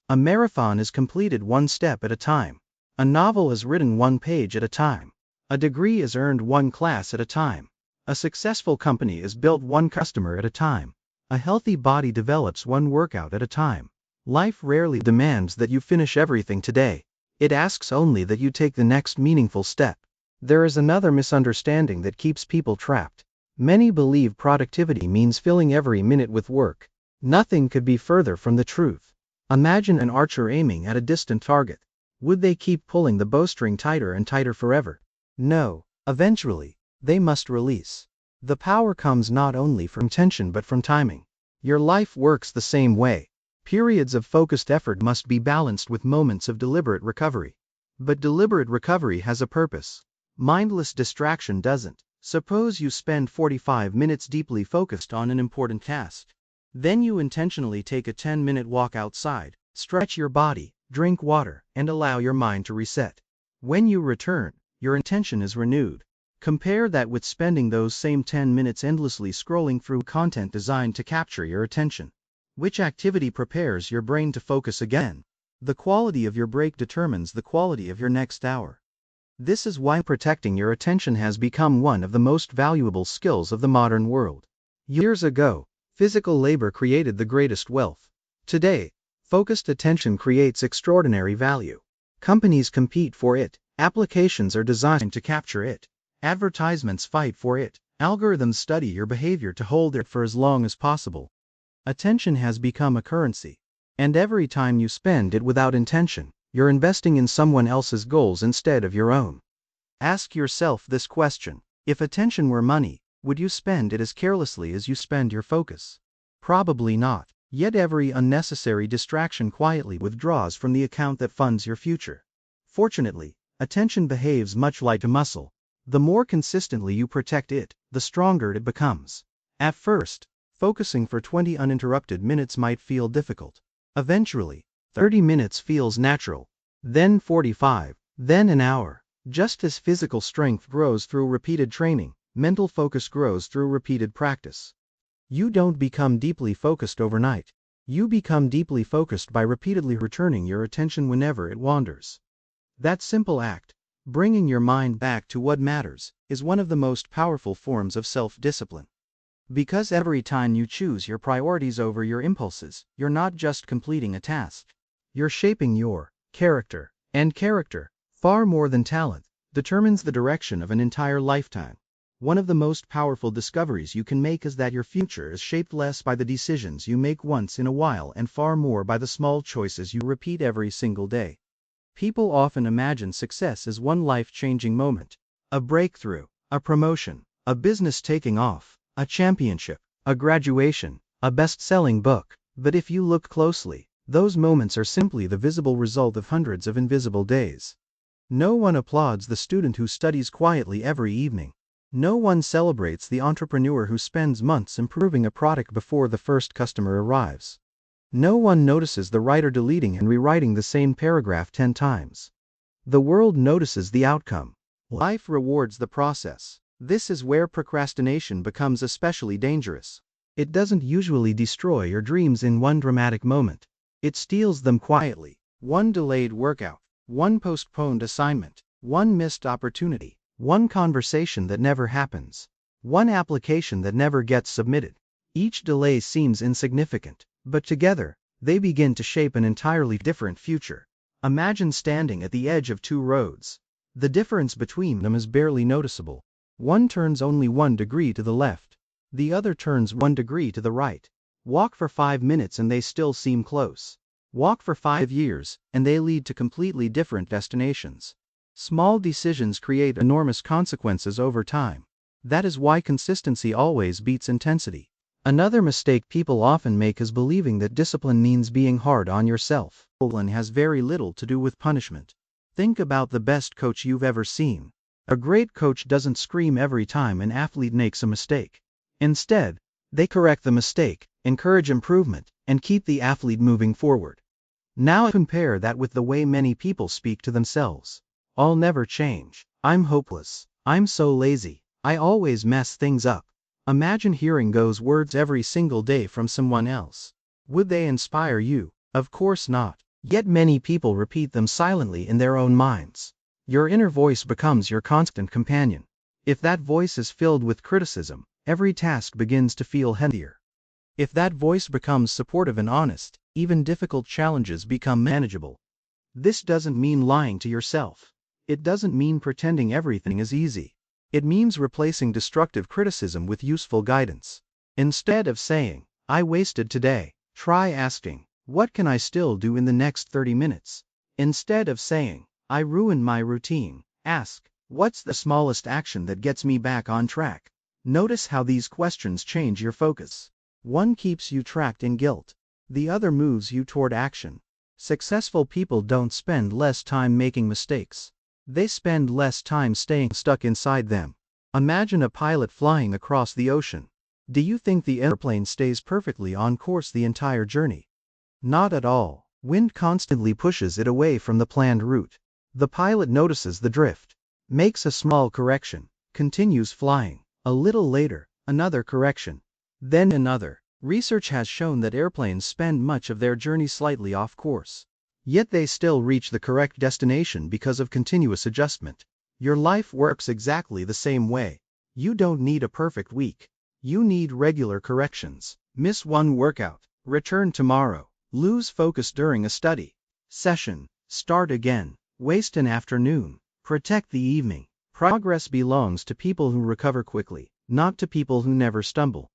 A marathon is completed one step at a time. A novel is written one page at a time. A degree is earned one class at a time. A successful company is built one customer at a time. A healthy body develops one workout at a time. Life rarely demands that you finish everything today. It asks only that you take the next meaningful step. There is another misunderstanding that keeps people trapped. Many believe productivity means filling every minute with work. Nothing could be further from the truth. Imagine an archer aiming at a distant target. Would they keep pulling the bowstring tighter and tighter forever? No. Eventually, they must release. The power comes not only from tension but from timing. Your life works the same way. Periods of focused effort must be balanced with moments of deliberate recovery. But deliberate recovery has a purpose. Mindless distraction doesn't. Suppose you spend 45 minutes deeply focused on an important task. Then you intentionally take a 10-minute walk outside, stretch your body, drink water, and allow your mind to reset. When you return, your intention is renewed. Compare that with spending those same 10 minutes endlessly scrolling through content designed to capture your attention. Which activity prepares your brain to focus again? The quality of your break determines the quality of your next hour. This is why protecting your attention has become one of the most valuable skills of the modern world. Years ago, physical labor created the greatest wealth. Today, focused attention creates extraordinary value. Companies compete for it, applications are designed to capture it, advertisements fight for it, algorithms study your behavior to hold it for as long as possible. Attention has become a currency. And every time you spend it without intention, you're investing in someone else's goals instead of your own. Ask yourself this question: if attention were money, would you spend it as carelessly as you spend your focus? Probably not. Yet every unnecessary distraction quietly withdraws from the account that funds your future. Fortunately, attention behaves much like a muscle. The more consistently you protect it, the stronger it becomes. At first, focusing for 20 uninterrupted minutes might feel difficult. Eventually, 30 minutes feels natural. Then 45, then an hour. Just as physical strength grows through repeated training, mental focus grows through repeated practice. You don't become deeply focused overnight. You become deeply focused by repeatedly returning your attention whenever it wanders. That simple act, bringing your mind back to what matters, is one of the most powerful forms of self-discipline. Because every time you choose your priorities over your impulses, you're not just completing a task. You're shaping your character. And character, far more than talent, determines the direction of an entire lifetime. One of the most powerful discoveries you can make is that your future is shaped less by the decisions you make once in a while and far more by the small choices you repeat every single day. People often imagine success as one life-changing moment: a breakthrough, a promotion, a business taking off, a championship, a graduation, a best-selling book. But if you look closely, those moments are simply the visible result of hundreds of invisible days. No one applauds the student who studies quietly every evening. No one celebrates the entrepreneur who spends months improving a product before the first customer arrives. No one notices the writer deleting and rewriting the same paragraph 10 times. The world notices the outcome. Life rewards the process. This is where procrastination becomes especially dangerous. It doesn't usually destroy your dreams in one dramatic moment. It steals them quietly. One delayed workout, one postponed assignment, one missed opportunity, one conversation that never happens, one application that never gets submitted. Each delay seems insignificant, but together, they begin to shape an entirely different future. Imagine standing at the edge of two roads. The difference between them is barely noticeable. One turns only 1 degree to the left. The other turns 1 degree to the right. Walk for 5 minutes and they still seem close. Walk for 5 years, and they lead to completely different destinations. Small decisions create enormous consequences over time. That is why consistency always beats intensity. Another mistake people often make is believing that discipline means being hard on yourself. Discipline has very little to do with punishment. Think about the best coach you've ever seen. A great coach doesn't scream every time an athlete makes a mistake. Instead, they correct the mistake, encourage improvement, and keep the athlete moving forward. Now compare that with the way many people speak to themselves. I'll never change. I'm hopeless. I'm so lazy. I always mess things up. Imagine hearing those words every single day from someone else. Would they inspire you? Of course not. Yet many people repeat them silently in their own minds. Your inner voice becomes your constant companion. If that voice is filled with criticism, every task begins to feel heavier. If that voice becomes supportive and honest, even difficult challenges become manageable. This doesn't mean lying to yourself. It doesn't mean pretending everything is easy. It means replacing destructive criticism with useful guidance. Instead of saying, "I wasted today," try asking, "What can I still do in the next 30 minutes?" Instead of saying, "I ruined my routine," ask, "What's the smallest action that gets me back on track?" Notice how these questions change your focus. One keeps you trapped in guilt. The other moves you toward action. Successful people don't spend less time making mistakes. They spend less time staying stuck inside them. Imagine a pilot flying across the ocean. Do you think the airplane stays perfectly on course the entire journey? Not at all. Wind constantly pushes it away from the planned route. The pilot notices the drift, makes a small correction, continues flying. A little later, another correction, then another. Research has shown that airplanes spend much of their journey slightly off course. Yet they still reach the correct destination because of continuous adjustment. Your life works exactly the same way. You don't need a perfect week. You need regular corrections. Miss one workout, return tomorrow. Lose focus during a study session, start again. Waste an afternoon, protect the evening. Progress belongs to people who recover quickly, not to people who never stumble.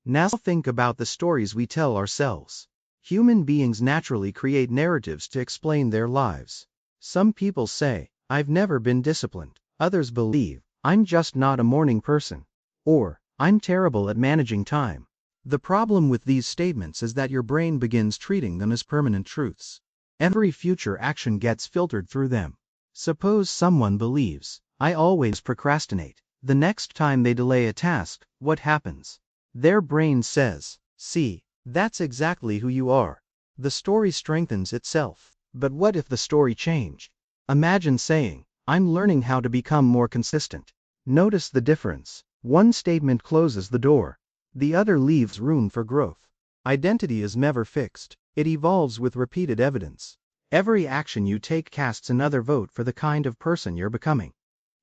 Now think about the stories we tell ourselves. Human beings naturally create narratives to explain their lives. Some people say, "I've never been disciplined." Others believe, "I'm just not a morning person." Or, "I'm terrible at managing time." The problem with these statements is that your brain begins treating them as permanent truths. Every future action gets filtered through them. Suppose someone believes, "I always procrastinate." The next time they delay a task, what happens? Their brain says, "See, that's exactly who you are." The story strengthens itself. But what if the story changed? Imagine saying, "I'm learning how to become more consistent." Notice the difference. One statement closes the door. The other leaves room for growth. Identity is never fixed. It evolves with repeated evidence. Every action you take casts another vote for the kind of person you're becoming.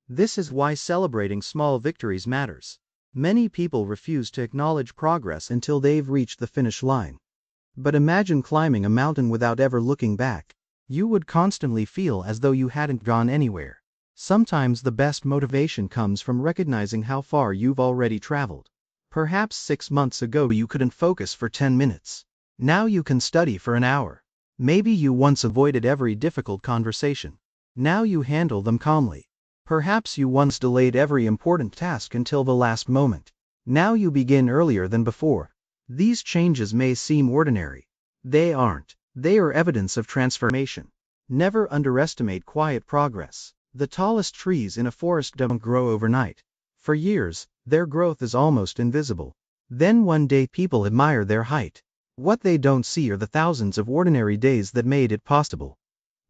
This is why celebrating small victories matters. Many people refuse to acknowledge progress until they've reached the finish line. But imagine climbing a mountain without ever looking back. You would constantly feel as though you hadn't gone anywhere. Sometimes the best motivation comes from recognizing how far you've already traveled. Perhaps 6 months ago you couldn't focus for 10 minutes. Now you can study for an hour. Maybe you once avoided every difficult conversation. Now you handle them calmly. Perhaps you once delayed every important task until the last moment. Now you begin earlier than before. These changes may seem ordinary. They aren't. They are evidence of transformation. Never underestimate quiet progress. The tallest trees in a forest don't grow overnight. For years, their growth is almost invisible. Then one day people admire their height. What they don't see are the thousands of ordinary days that made it possible.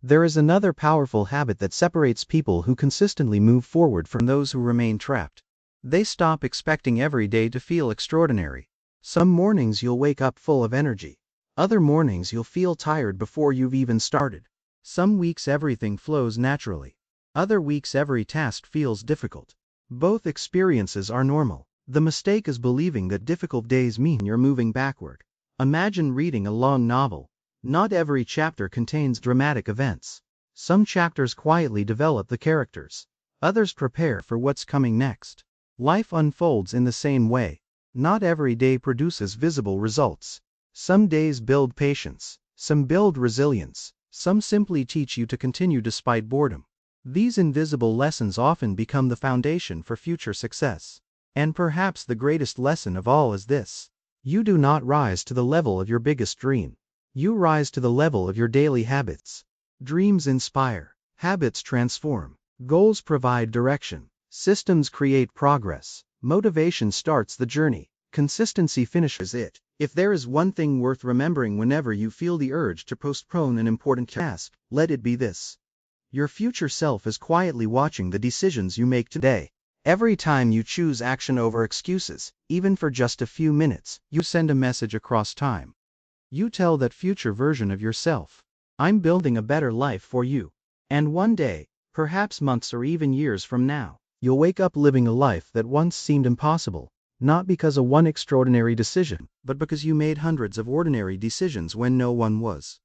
There is another powerful habit that separates people who consistently move forward from those who remain trapped. They stop expecting every day to feel extraordinary. Some mornings you'll wake up full of energy. Other mornings you'll feel tired before you've even started. Some weeks everything flows naturally. Other weeks every task feels difficult. Both experiences are normal. The mistake is believing that difficult days mean you're moving backward. Imagine reading a long novel. Not every chapter contains dramatic events. Some chapters quietly develop the characters. Others prepare for what's coming next. Life unfolds in the same way. Not every day produces visible results. Some days build patience. Some build resilience. Some simply teach you to continue despite boredom. These invisible lessons often become the foundation for future success. And perhaps the greatest lesson of all is this: you do not rise to the level of your biggest dream. You rise to the level of your daily habits. Dreams inspire. Habits transform. Goals provide direction. Systems create progress. Motivation starts the journey. Consistency finishes it. If there is one thing worth remembering whenever you feel the urge to postpone an important task, let it be this: Your future self is quietly watching the decisions you make today. Every time you choose action over excuses, even for just a few minutes, you send a message across time. You tell that future version of yourself, I'm building a better life for you. And one day, perhaps months or even years from now, you'll wake up living a life that once seemed impossible, not because of one extraordinary decision, but because you made hundreds of ordinary decisions when no one was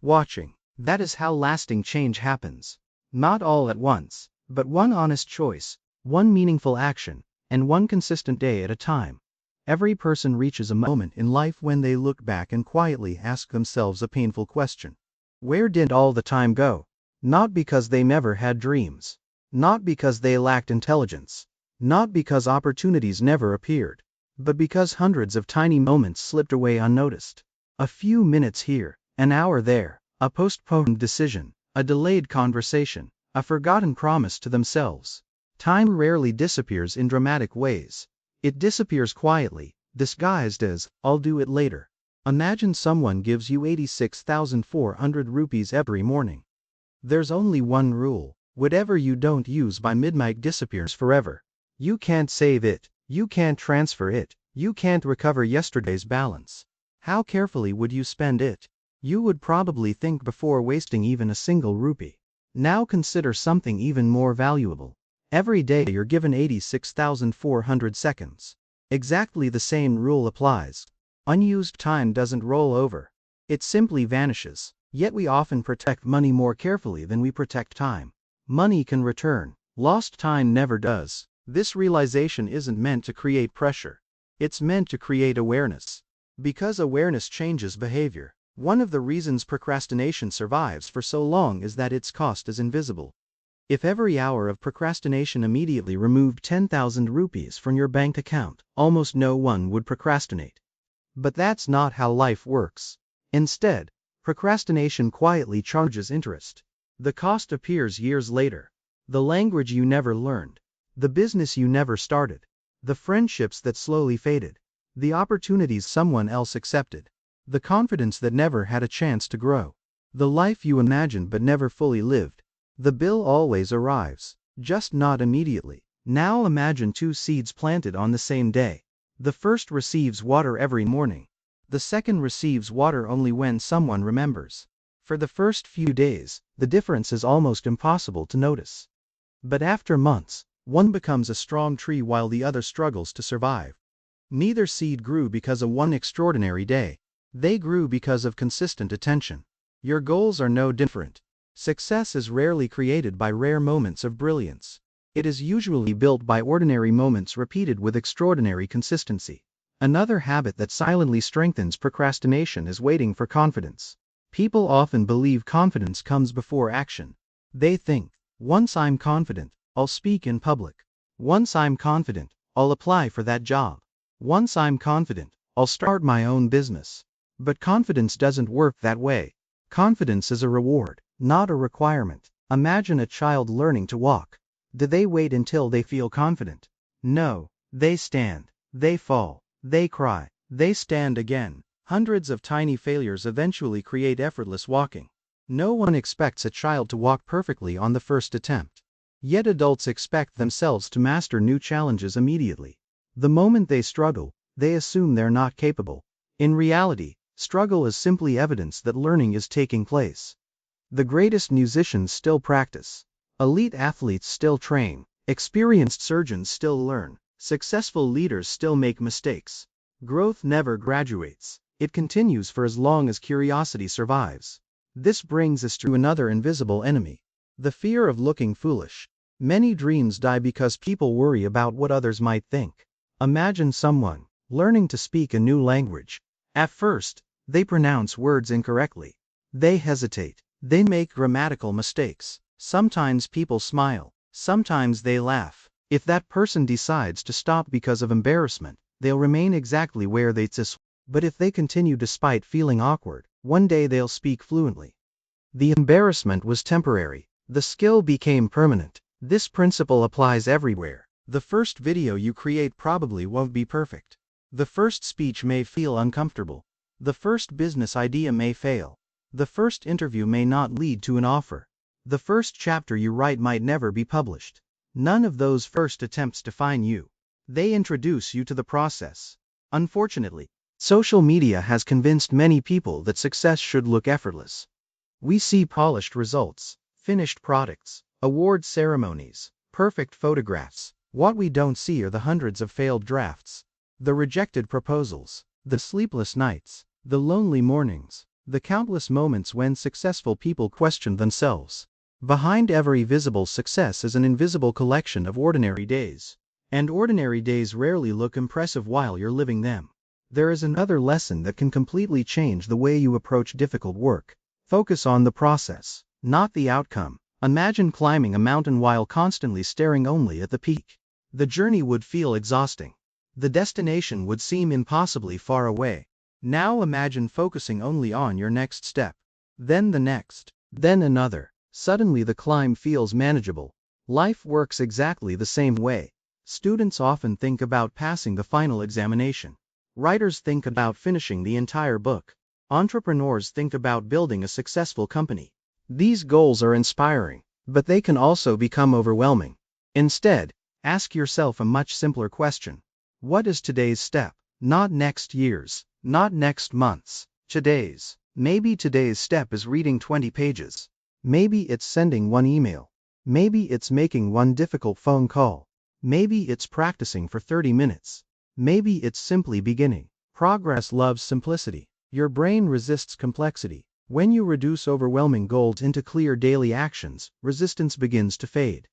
watching. That is how lasting change happens. Not all at once, but one honest choice, one meaningful action, and one consistent day at a time. Every person reaches a moment in life when they look back and quietly ask themselves a painful question. Where did all the time go? Not because they never had dreams. Not because they lacked intelligence. Not because opportunities never appeared. But because hundreds of tiny moments slipped away unnoticed. A few minutes here, an hour there, a postponed decision, a delayed conversation, a forgotten promise to themselves. Time rarely disappears in dramatic ways. It disappears quietly, disguised as, I'll do it later. Imagine someone gives you 86,400 rupees every morning. There's only one rule: whatever you don't use by midnight disappears forever. You can't save it, you can't transfer it, you can't recover yesterday's balance. How carefully would you spend it? You would probably think before wasting even a single rupee. Now consider something even more valuable. Every day you're given 86,400 seconds. Exactly the same rule applies. Unused time doesn't roll over. It simply vanishes. Yet we often protect money more carefully than we protect time. Money can return. Lost time never does. This realization isn't meant to create pressure. It's meant to create awareness. Because awareness changes behavior. One of the reasons procrastination survives for so long is that its cost is invisible. If every hour of procrastination immediately removed 10,000 rupees from your bank account, almost no one would procrastinate. But that's not how life works. Instead, procrastination quietly charges interest. The cost appears years later. The language you never learned. The business you never started. The friendships that slowly faded. The opportunities someone else accepted. The confidence that never had a chance to grow. The life you imagined but never fully lived. The bill always arrives, just not immediately. Now imagine two seeds planted on the same day. The first receives water every morning. The second receives water only when someone remembers. For the first few days, the difference is almost impossible to notice. But after months, one becomes a strong tree while the other struggles to survive. Neither seed grew because of one extraordinary day. They grew because of consistent attention. Your goals are no different. Success is rarely created by rare moments of brilliance. It is usually built by ordinary moments repeated with extraordinary consistency. Another habit that silently strengthens procrastination is waiting for confidence. People often believe confidence comes before action. They think, once I'm confident, I'll speak in public. Once I'm confident, I'll apply for that job. Once I'm confident, I'll start my own business. But confidence doesn't work that way. Confidence is a reward, not a requirement. Imagine a child learning to walk. Do they wait until they feel confident? No, they stand, they fall, they cry, they stand again. Hundreds of tiny failures eventually create effortless walking. No one expects a child to walk perfectly on the first attempt. Yet adults expect themselves to master new challenges immediately. The moment they struggle, they assume they're not capable. In reality, struggle is simply evidence that learning is taking place. The greatest musicians still practice. Elite athletes still train. Experienced surgeons still learn. Successful leaders still make mistakes. Growth never graduates. It continues for as long as curiosity survives. This brings us to another invisible enemy: the fear of looking foolish. Many dreams die because people worry about what others might think. Imagine someone learning to speak a new language. At first, they pronounce words incorrectly. They hesitate. They make grammatical mistakes. Sometimes people smile. Sometimes they laugh. If that person decides to stop because of embarrassment, they'll remain exactly where they are. But if they continue despite feeling awkward, one day they'll speak fluently. The embarrassment was temporary. The skill became permanent. This principle applies everywhere. The first video you create probably won't be perfect. The first speech may feel uncomfortable. The first business idea may fail. The first interview may not lead to an offer. The first chapter you write might never be published. None of those first attempts define you. They introduce you to the process. Unfortunately, social media has convinced many people that success should look effortless. We see polished results, finished products, award ceremonies, perfect photographs. What we don't see are the hundreds of failed drafts, the rejected proposals, the sleepless nights, the lonely mornings, the countless moments when successful people question themselves. Behind every visible success is an invisible collection of ordinary days. And ordinary days rarely look impressive while you're living them. There is another lesson that can completely change the way you approach difficult work. Focus on the process, not the outcome. Imagine climbing a mountain while constantly staring only at the peak. The journey would feel exhausting. The destination would seem impossibly far away. Now imagine focusing only on your next step. Then the next. Then another. Suddenly the climb feels manageable. Life works exactly the same way. Students often think about passing the final examination. Writers think about finishing the entire book. Entrepreneurs think about building a successful company. These goals are inspiring, but they can also become overwhelming. Instead, ask yourself a much simpler question. What is today's step? Not next year's, not next month's, today's. Maybe today's step is reading 20 pages. Maybe it's sending one email. Maybe it's making one difficult phone call. Maybe it's practicing for 30 minutes. Maybe it's simply beginning. Progress loves simplicity. Your brain resists complexity. When you reduce overwhelming goals into clear daily actions, resistance begins to fade.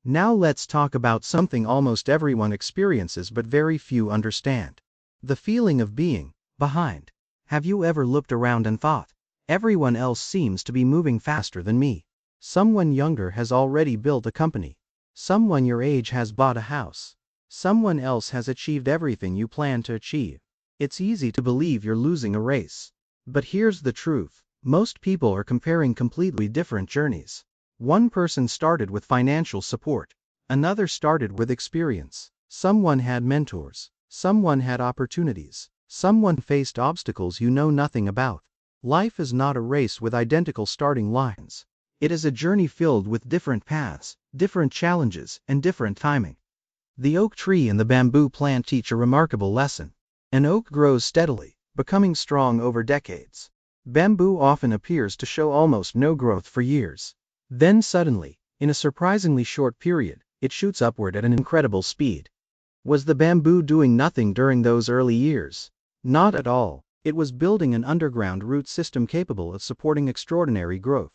Now let's talk about something almost everyone experiences but very few understand. The feeling of being behind. Have you ever looked around and thought, everyone else seems to be moving faster than me? Someone younger has already built a company. Someone your age has bought a house. Someone else has achieved everything you plan to achieve. It's easy to believe you're losing a race. But here's the truth. Most people are comparing completely different journeys. One person started with financial support. Another started with experience. Someone had mentors. Someone had opportunities. Someone faced obstacles you know nothing about. Life is not a race with identical starting lines. It is a journey filled with different paths, different challenges, and different timing. The oak tree and the bamboo plant teach a remarkable lesson. An oak grows steadily, becoming strong over decades. Bamboo often appears to show almost no growth for years. Then suddenly, in a surprisingly short period, it shoots upward at an incredible speed. Was the bamboo doing nothing during those early years? Not at all. It was building an underground root system capable of supporting extraordinary growth.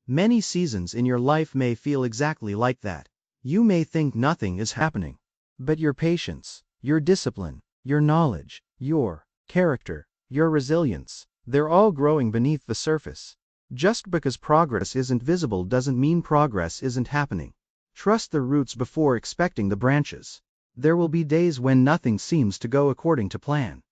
Many seasons in your life may feel exactly like that. You may think nothing is happening. But your patience, your discipline, your knowledge, your character, your resilience, they're all growing beneath the surface. Just because progress isn't visible doesn't mean progress isn't happening. Trust the roots before expecting the branches. There will be days when nothing seems to go according to plan.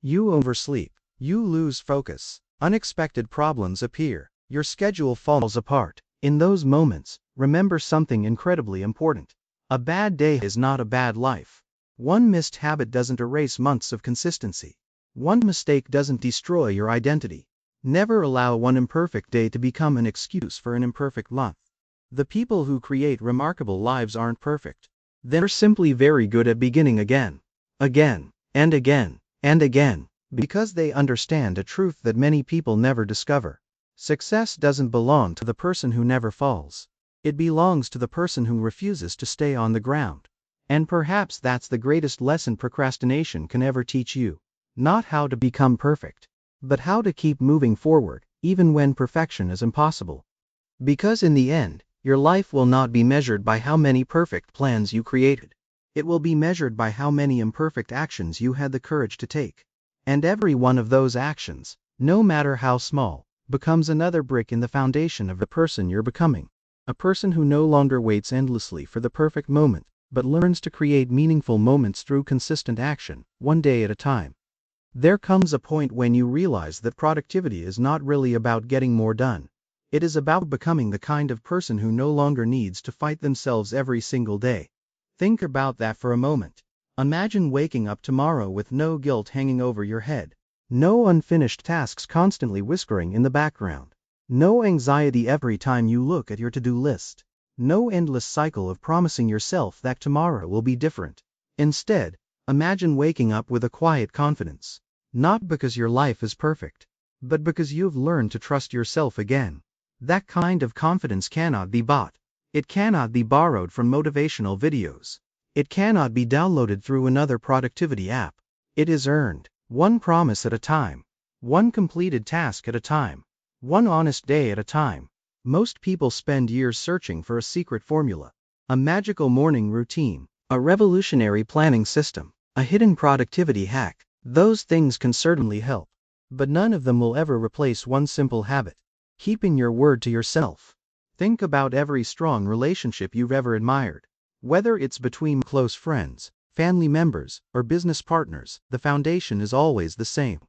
You oversleep. You lose focus. Unexpected problems appear. Your schedule falls apart. In those moments, remember something incredibly important. A bad day is not a bad life. One missed habit doesn't erase months of consistency. One mistake doesn't destroy your identity. Never allow one imperfect day to become an excuse for an imperfect month. The people who create remarkable lives aren't perfect. They're simply very good at beginning again, and again, and again, because they understand a truth that many people never discover. Success doesn't belong to the person who never falls. It belongs to the person who refuses to stay on the ground. And perhaps that's the greatest lesson procrastination can ever teach you. Not how to become perfect, but how to keep moving forward, even when perfection is impossible. Because in the end, your life will not be measured by how many perfect plans you created. It will be measured by how many imperfect actions you had the courage to take. And every one of those actions, no matter how small, becomes another brick in the foundation of the person you're becoming. A person who no longer waits endlessly for the perfect moment, but learns to create meaningful moments through consistent action, one day at a time. There comes a point when you realize that productivity is not really about getting more done. It is about becoming the kind of person who no longer needs to fight themselves every single day. Think about that for a moment. Imagine waking up tomorrow with no guilt hanging over your head. No unfinished tasks constantly whispering in the background. No anxiety every time you look at your to-do list. No endless cycle of promising yourself that tomorrow will be different. Instead, imagine waking up with a quiet confidence. Not because your life is perfect, but because you've learned to trust yourself again. That kind of confidence cannot be bought. It cannot be borrowed from motivational videos. It cannot be downloaded through another productivity app. It is earned, one promise at a time, one completed task at a time, one honest day at a time. Most people spend years searching for a secret formula, a magical morning routine, a revolutionary planning system, a hidden productivity hack. Those things can certainly help, but none of them will ever replace one simple habit: keeping your word to yourself. Think about every strong relationship you've ever admired. Whether it's between close friends, family members, or business partners, the foundation is always the same.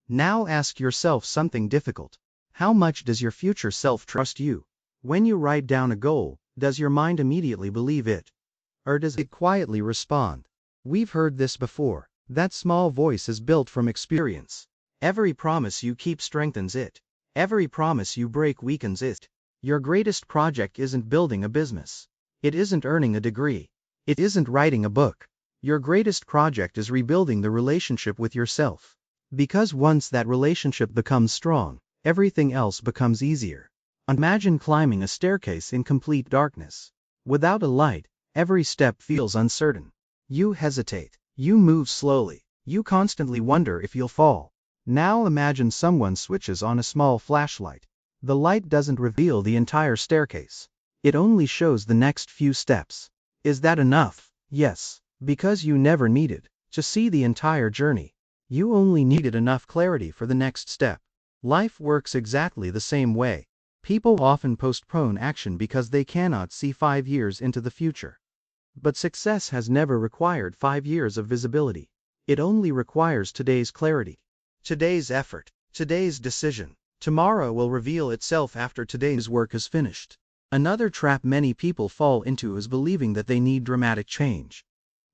Now ask yourself something difficult. How much does your future self trust you? When you write down a goal, does your mind immediately believe it? Or does it quietly respond? We've heard this before. That small voice is built from experience. Every promise you keep strengthens it. Every promise you break weakens it. Your greatest project isn't building a business. It isn't earning a degree. It isn't writing a book. Your greatest project is rebuilding the relationship with yourself. Because once that relationship becomes strong, everything else becomes easier. Imagine climbing a staircase in complete darkness. Without a light, every step feels uncertain. You hesitate. You move slowly. You constantly wonder if you'll fall. Now imagine someone switches on a small flashlight. The light doesn't reveal the entire staircase. It only shows the next few steps. Is that enough? Yes, because you never needed to see the entire journey. You only needed enough clarity for the next step. Life works exactly the same way. People often postpone action because they cannot see 5 years into the future. But success has never required 5 years of visibility. It only requires today's clarity, today's effort, today's decision. Tomorrow will reveal itself after today's work is finished. Another trap many people fall into is believing that they need dramatic change.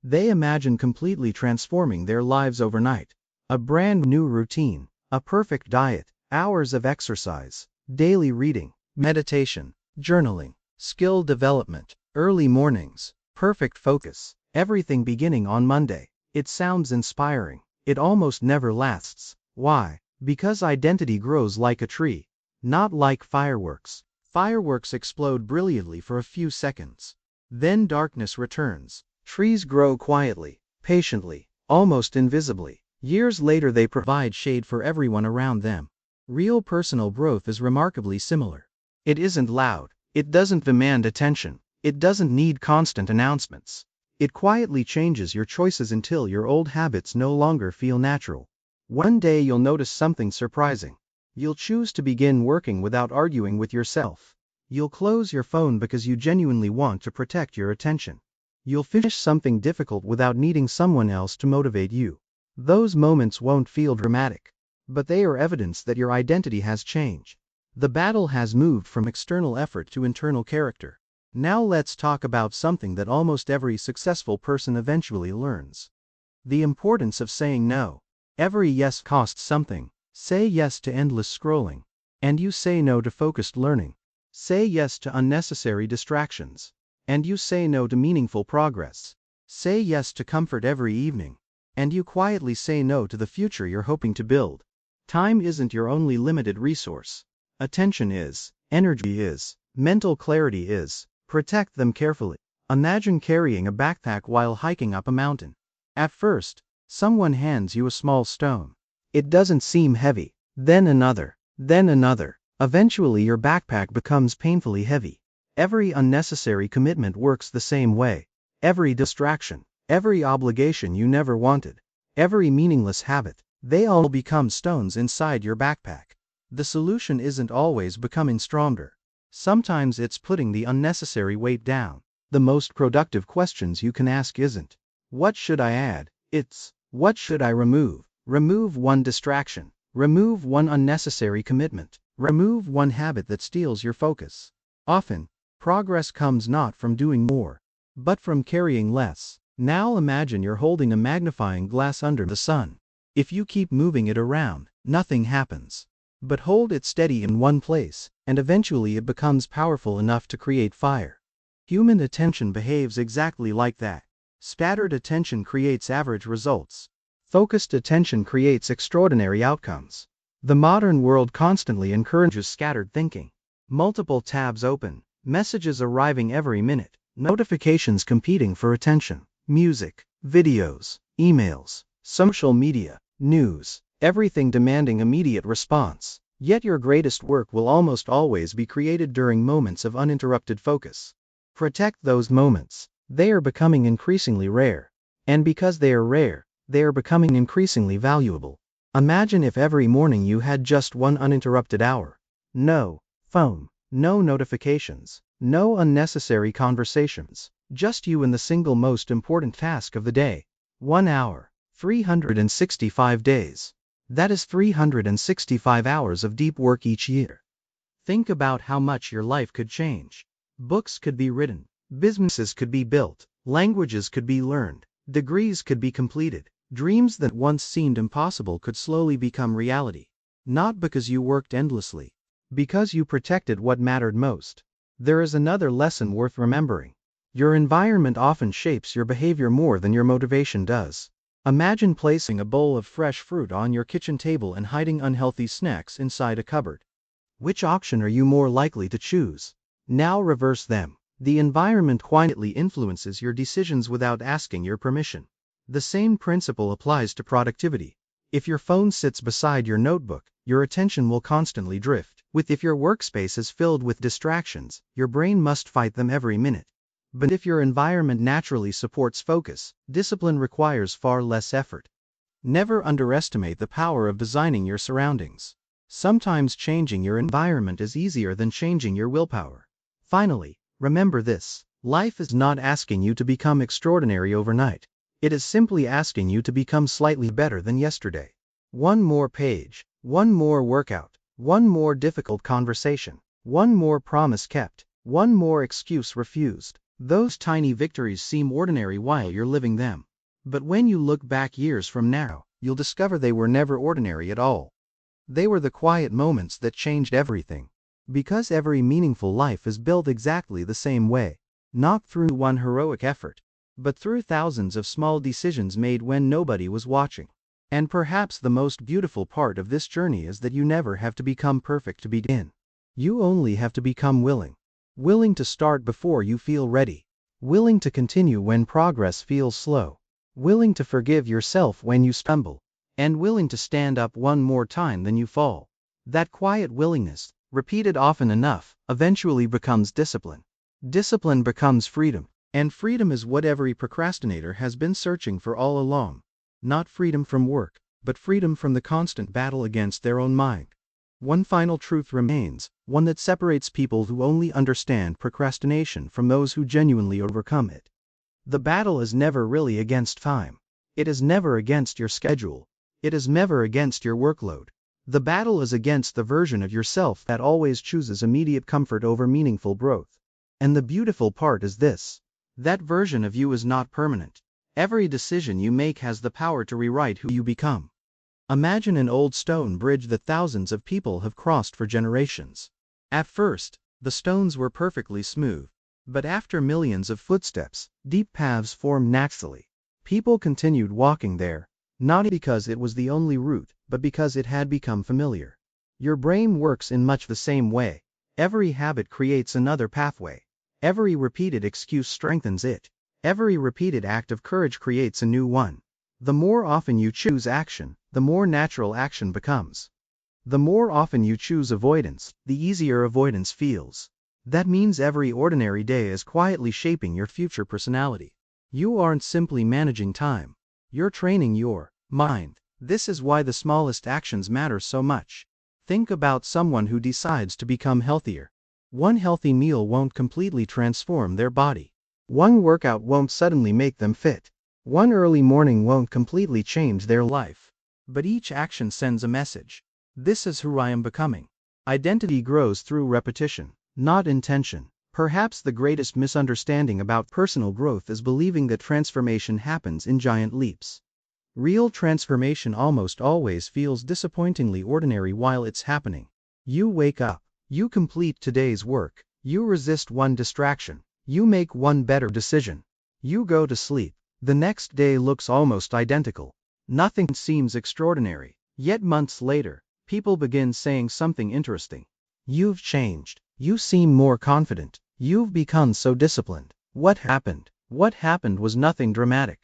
They imagine completely transforming their lives overnight. A brand new routine, a perfect diet, hours of exercise, daily reading, meditation, journaling, skill development, early mornings, perfect focus, everything beginning on Monday. It sounds inspiring. It almost never lasts. Why? Because identity grows like a tree, not like fireworks. Fireworks explode brilliantly for a few seconds. Then darkness returns. Trees grow quietly, patiently, almost invisibly. Years later they provide shade for everyone around them. Real personal growth is remarkably similar. It isn't loud. It doesn't demand attention. It doesn't need constant announcements. It quietly changes your choices until your old habits no longer feel natural. One day you'll notice something surprising. You'll choose to begin working without arguing with yourself. You'll close your phone because you genuinely want to protect your attention. You'll finish something difficult without needing someone else to motivate you. Those moments won't feel dramatic, but they are evidence that your identity has changed. The battle has moved from external effort to internal character. Now let's talk about something that almost every successful person eventually learns: the importance of saying no. Every yes costs something. Say yes to endless scrolling, and you say no to focused learning. Say yes to unnecessary distractions, and you say no to meaningful progress. Say yes to comfort every evening, and you quietly say no to the future you're hoping to build. Time isn't your only limited resource. Attention is, energy is, mental clarity is. Protect them carefully. Imagine carrying a backpack while hiking up a mountain. At first, someone hands you a small stone. It doesn't seem heavy. Then another. Then another. Eventually your backpack becomes painfully heavy. Every unnecessary commitment works the same way. Every distraction, every obligation you never wanted, every meaningless habit, they all become stones inside your backpack. The solution isn't always becoming stronger. Sometimes it's putting the unnecessary weight down. The most productive questions you can ask isn't, "What should I add?" It's, "What should I remove?" Remove one distraction. Remove one unnecessary commitment. Remove one habit that steals your focus. Often, progress comes not from doing more, but from carrying less. Now imagine you're holding a magnifying glass under the sun. If you keep moving it around, nothing happens. But hold it steady in one place, and eventually it becomes powerful enough to create fire. Human attention behaves exactly like that. Scattered attention creates average results. Focused attention creates extraordinary outcomes. The modern world constantly encourages scattered thinking. Multiple tabs open, messages arriving every minute, notifications competing for attention, music, videos, emails, social media, news, everything demanding immediate response. Yet your greatest work will almost always be created during moments of uninterrupted focus. Protect those moments. They are becoming increasingly rare. And because they are rare, they are becoming increasingly valuable. Imagine if every morning you had just one uninterrupted hour. No phone, no notifications, no unnecessary conversations, just you and the single most important task of the day. 1 hour, 365 days. That is 365 hours of deep work each year. Think about how much your life could change. Books could be written, businesses could be built, languages could be learned, degrees could be completed, dreams that once seemed impossible could slowly become reality. Not because you worked endlessly, because you protected what mattered most. There is another lesson worth remembering. Your environment often shapes your behavior more than your motivation does. Imagine placing a bowl of fresh fruit on your kitchen table and hiding unhealthy snacks inside a cupboard. Which option are you more likely to choose? Now reverse them. The environment quietly influences your decisions without asking your permission. The same principle applies to productivity. If your phone sits beside your notebook, your attention will constantly drift. If your workspace is filled with distractions, your brain must fight them every minute. But if your environment naturally supports focus, discipline requires far less effort. Never underestimate the power of designing your surroundings. Sometimes changing your environment is easier than changing your willpower. Finally, remember this: life is not asking you to become extraordinary overnight. It is simply asking you to become slightly better than yesterday. One more page, one more workout, one more difficult conversation, one more promise kept, one more excuse refused. Those tiny victories seem ordinary while you're living them. But when you look back years from now, you'll discover they were never ordinary at all. They were the quiet moments that changed everything. Because every meaningful life is built exactly the same way. Not through one heroic effort, but through thousands of small decisions made when nobody was watching. And perhaps the most beautiful part of this journey is that you never have to become perfect to begin. You only have to become willing. Willing to start before you feel ready. Willing to continue when progress feels slow. Willing to forgive yourself when you stumble. And willing to stand up one more time than you fall. That quiet willingness, repeated often enough, eventually becomes discipline. Discipline becomes freedom. And freedom is what every procrastinator has been searching for all along. Not freedom from work, but freedom from the constant battle against their own mind. One final truth remains, one that separates people who only understand procrastination from those who genuinely overcome it. The battle is never really against time. It is never against your schedule. It is never against your workload. The battle is against the version of yourself that always chooses immediate comfort over meaningful growth. And the beautiful part is this: that version of you is not permanent. Every decision you make has the power to rewrite who you become. Imagine an old stone bridge that thousands of people have crossed for generations. At first, the stones were perfectly smooth. But after millions of footsteps, deep paths formed naturally. People continued walking there, not because it was the only route, but because it had become familiar. Your brain works in much the same way. Every habit creates another pathway. Every repeated excuse strengthens it. Every repeated act of courage creates a new one. The more often you choose action, the more natural action becomes. The more often you choose avoidance, the easier avoidance feels. That means every ordinary day is quietly shaping your future personality. You aren't simply managing time. You're training your mind. This is why the smallest actions matter so much. Think about someone who decides to become healthier. One healthy meal won't completely transform their body. One workout won't suddenly make them fit. One early morning won't completely change their life. But each action sends a message. This is who I am becoming. Identity grows through repetition, not intention. Perhaps the greatest misunderstanding about personal growth is believing that transformation happens in giant leaps. Real transformation almost always feels disappointingly ordinary while it's happening. You wake up, you complete today's work, you resist one distraction, you make one better decision. You go to sleep. The next day looks almost identical. Nothing seems extraordinary. Yet months later, people begin saying something interesting. You've changed. You seem more confident. You've become so disciplined. What happened? What happened was nothing dramatic.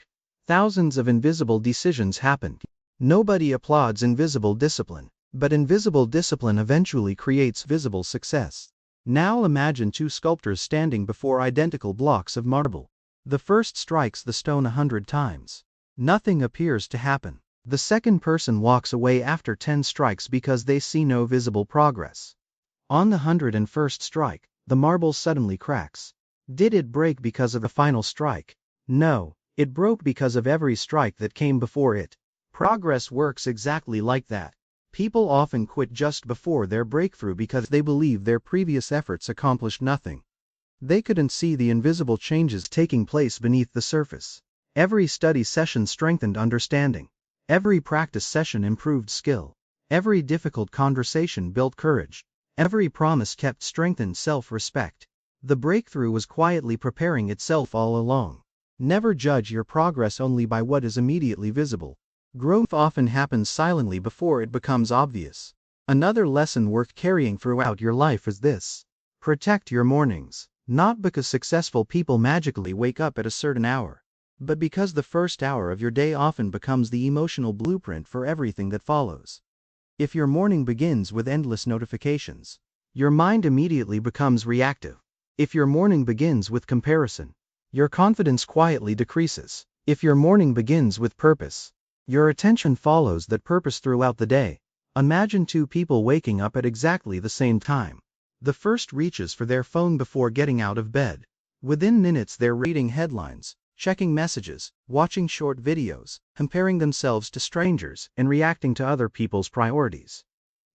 Thousands of invisible decisions happened. Nobody applauds invisible discipline, but invisible discipline eventually creates visible success. Now imagine two sculptors standing before identical blocks of marble. The first strikes the stone 100 times. Nothing appears to happen. The second person walks away after 10 strikes because they see no visible progress. On the 101st strike, the marble suddenly cracks. Did it break because of the final strike? No, it broke because of every strike that came before it. Progress works exactly like that. People often quit just before their breakthrough because they believe their previous efforts accomplished nothing. They couldn't see the invisible changes taking place beneath the surface. Every study session strengthened understanding. Every practice session improved skill. Every difficult conversation built courage. Every promise kept strengthened self-respect. The breakthrough was quietly preparing itself all along. Never judge your progress only by what is immediately visible. Growth often happens silently before it becomes obvious. Another lesson worth carrying throughout your life is this: protect your mornings. Not because successful people magically wake up at a certain hour, but because the first hour of your day often becomes the emotional blueprint for everything that follows. If your morning begins with endless notifications, your mind immediately becomes reactive. If your morning begins with comparison, your confidence quietly decreases. If your morning begins with purpose, your attention follows that purpose throughout the day. Imagine two people waking up at exactly the same time. The first reaches for their phone before getting out of bed. Within minutes they're reading headlines, checking messages, watching short videos, comparing themselves to strangers, and reacting to other people's priorities.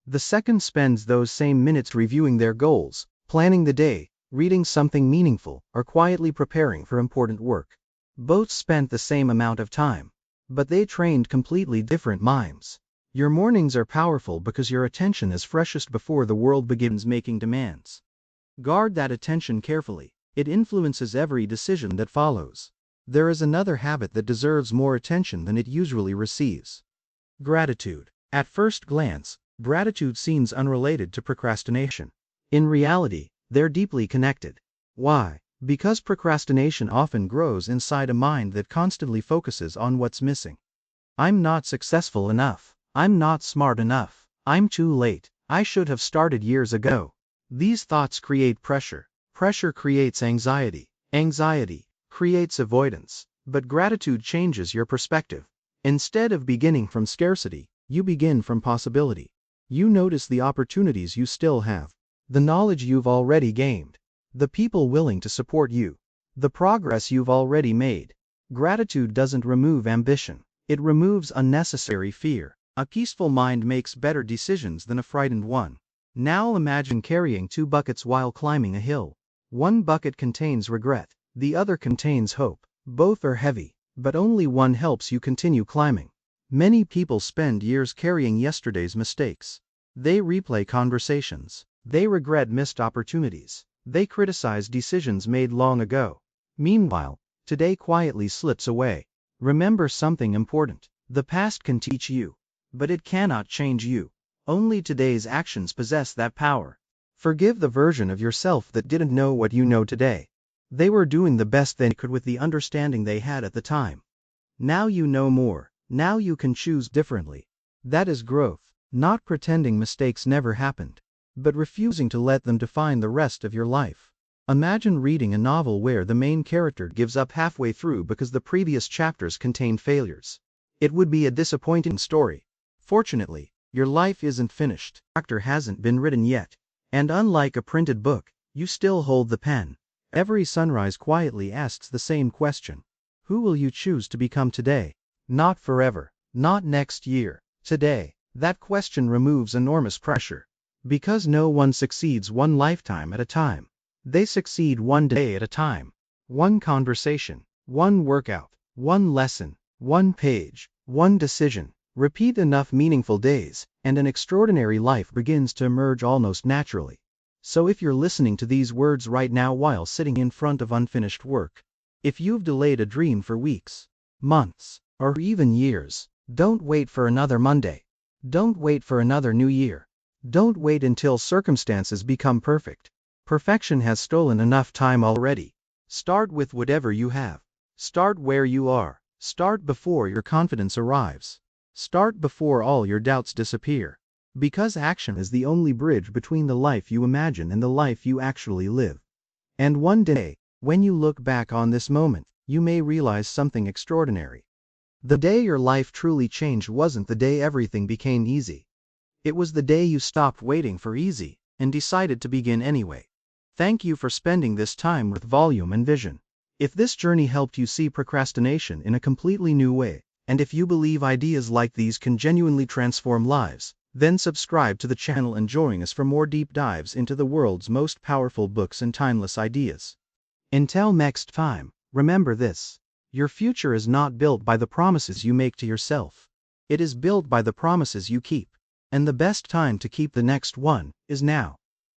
The second spends those same minutes reviewing their goals, planning the day, reading something meaningful, or quietly preparing for important work. Both spent the same amount of time, but they trained completely different minds. Your mornings are powerful because your attention is freshest before the world begins making demands. Guard that attention carefully. It influences every decision that follows. There is another habit that deserves more attention than it usually receives: gratitude. At first glance, gratitude seems unrelated to procrastination. In reality, they're deeply connected. Why? Because procrastination often grows inside a mind that constantly focuses on what's missing. I'm not successful enough. I'm not smart enough. I'm too late. I should have started years ago. These thoughts create pressure. Pressure creates anxiety. Anxiety creates avoidance. But gratitude changes your perspective. Instead of beginning from scarcity, you begin from possibility. You notice the opportunities you still have, the knowledge you've already gained, the people willing to support you, the progress you've already made. Gratitude doesn't remove ambition. It removes unnecessary fear. A peaceful mind makes better decisions than a frightened one. Now imagine carrying two buckets while climbing a hill. One bucket contains regret, the other contains hope. Both are heavy, but only one helps you continue climbing. Many people spend years carrying yesterday's mistakes. They replay conversations. They regret missed opportunities. They criticize decisions made long ago. Meanwhile, today quietly slips away. Remember something important: the past can teach you, but it cannot change you. Only today's actions possess that power. Forgive the version of yourself that didn't know what you know today. They were doing the best they could with the understanding they had at the time. Now you know more. Now you can choose differently. That is growth, not pretending mistakes never happened, but refusing to let them define the rest of your life. Imagine reading a novel where the main character gives up halfway through because the previous chapters contained failures. It would be a disappointing story. Fortunately, your life isn't finished. The chapter hasn't been written yet. And unlike a printed book, you still hold the pen. Every sunrise quietly asks the same question: who will you choose to become today? Not forever. Not next year. Today. That question removes enormous pressure. Because no one succeeds one lifetime at a time. They succeed one day at a time. One conversation. One workout. One lesson. One page. One decision. Repeat enough meaningful days, and an extraordinary life begins to emerge almost naturally. So if you're listening to these words right now while sitting in front of unfinished work, if you've delayed a dream for weeks, months, or even years, don't wait for another Monday. Don't wait for another new year. Don't wait until circumstances become perfect. Perfection has stolen enough time already. Start with whatever you have. Start where you are. Start before your confidence arrives. Start before all your doubts disappear. Because action is the only bridge between the life you imagine and the life you actually live. And one day, when you look back on this moment, you may realize something extraordinary. The day your life truly changed wasn't the day everything became easy. It was the day you stopped waiting for easy and decided to begin anyway. Thank you for spending this time with Volume and Vision. If this journey helped you see procrastination in a completely new way, and if you believe ideas like these can genuinely transform lives, then subscribe to the channel and join us for more deep dives into the world's most powerful books and timeless ideas. Until next time, remember this: your future is not built by the promises you make to yourself. It is built by the promises you keep. And the best time to keep the next one is now.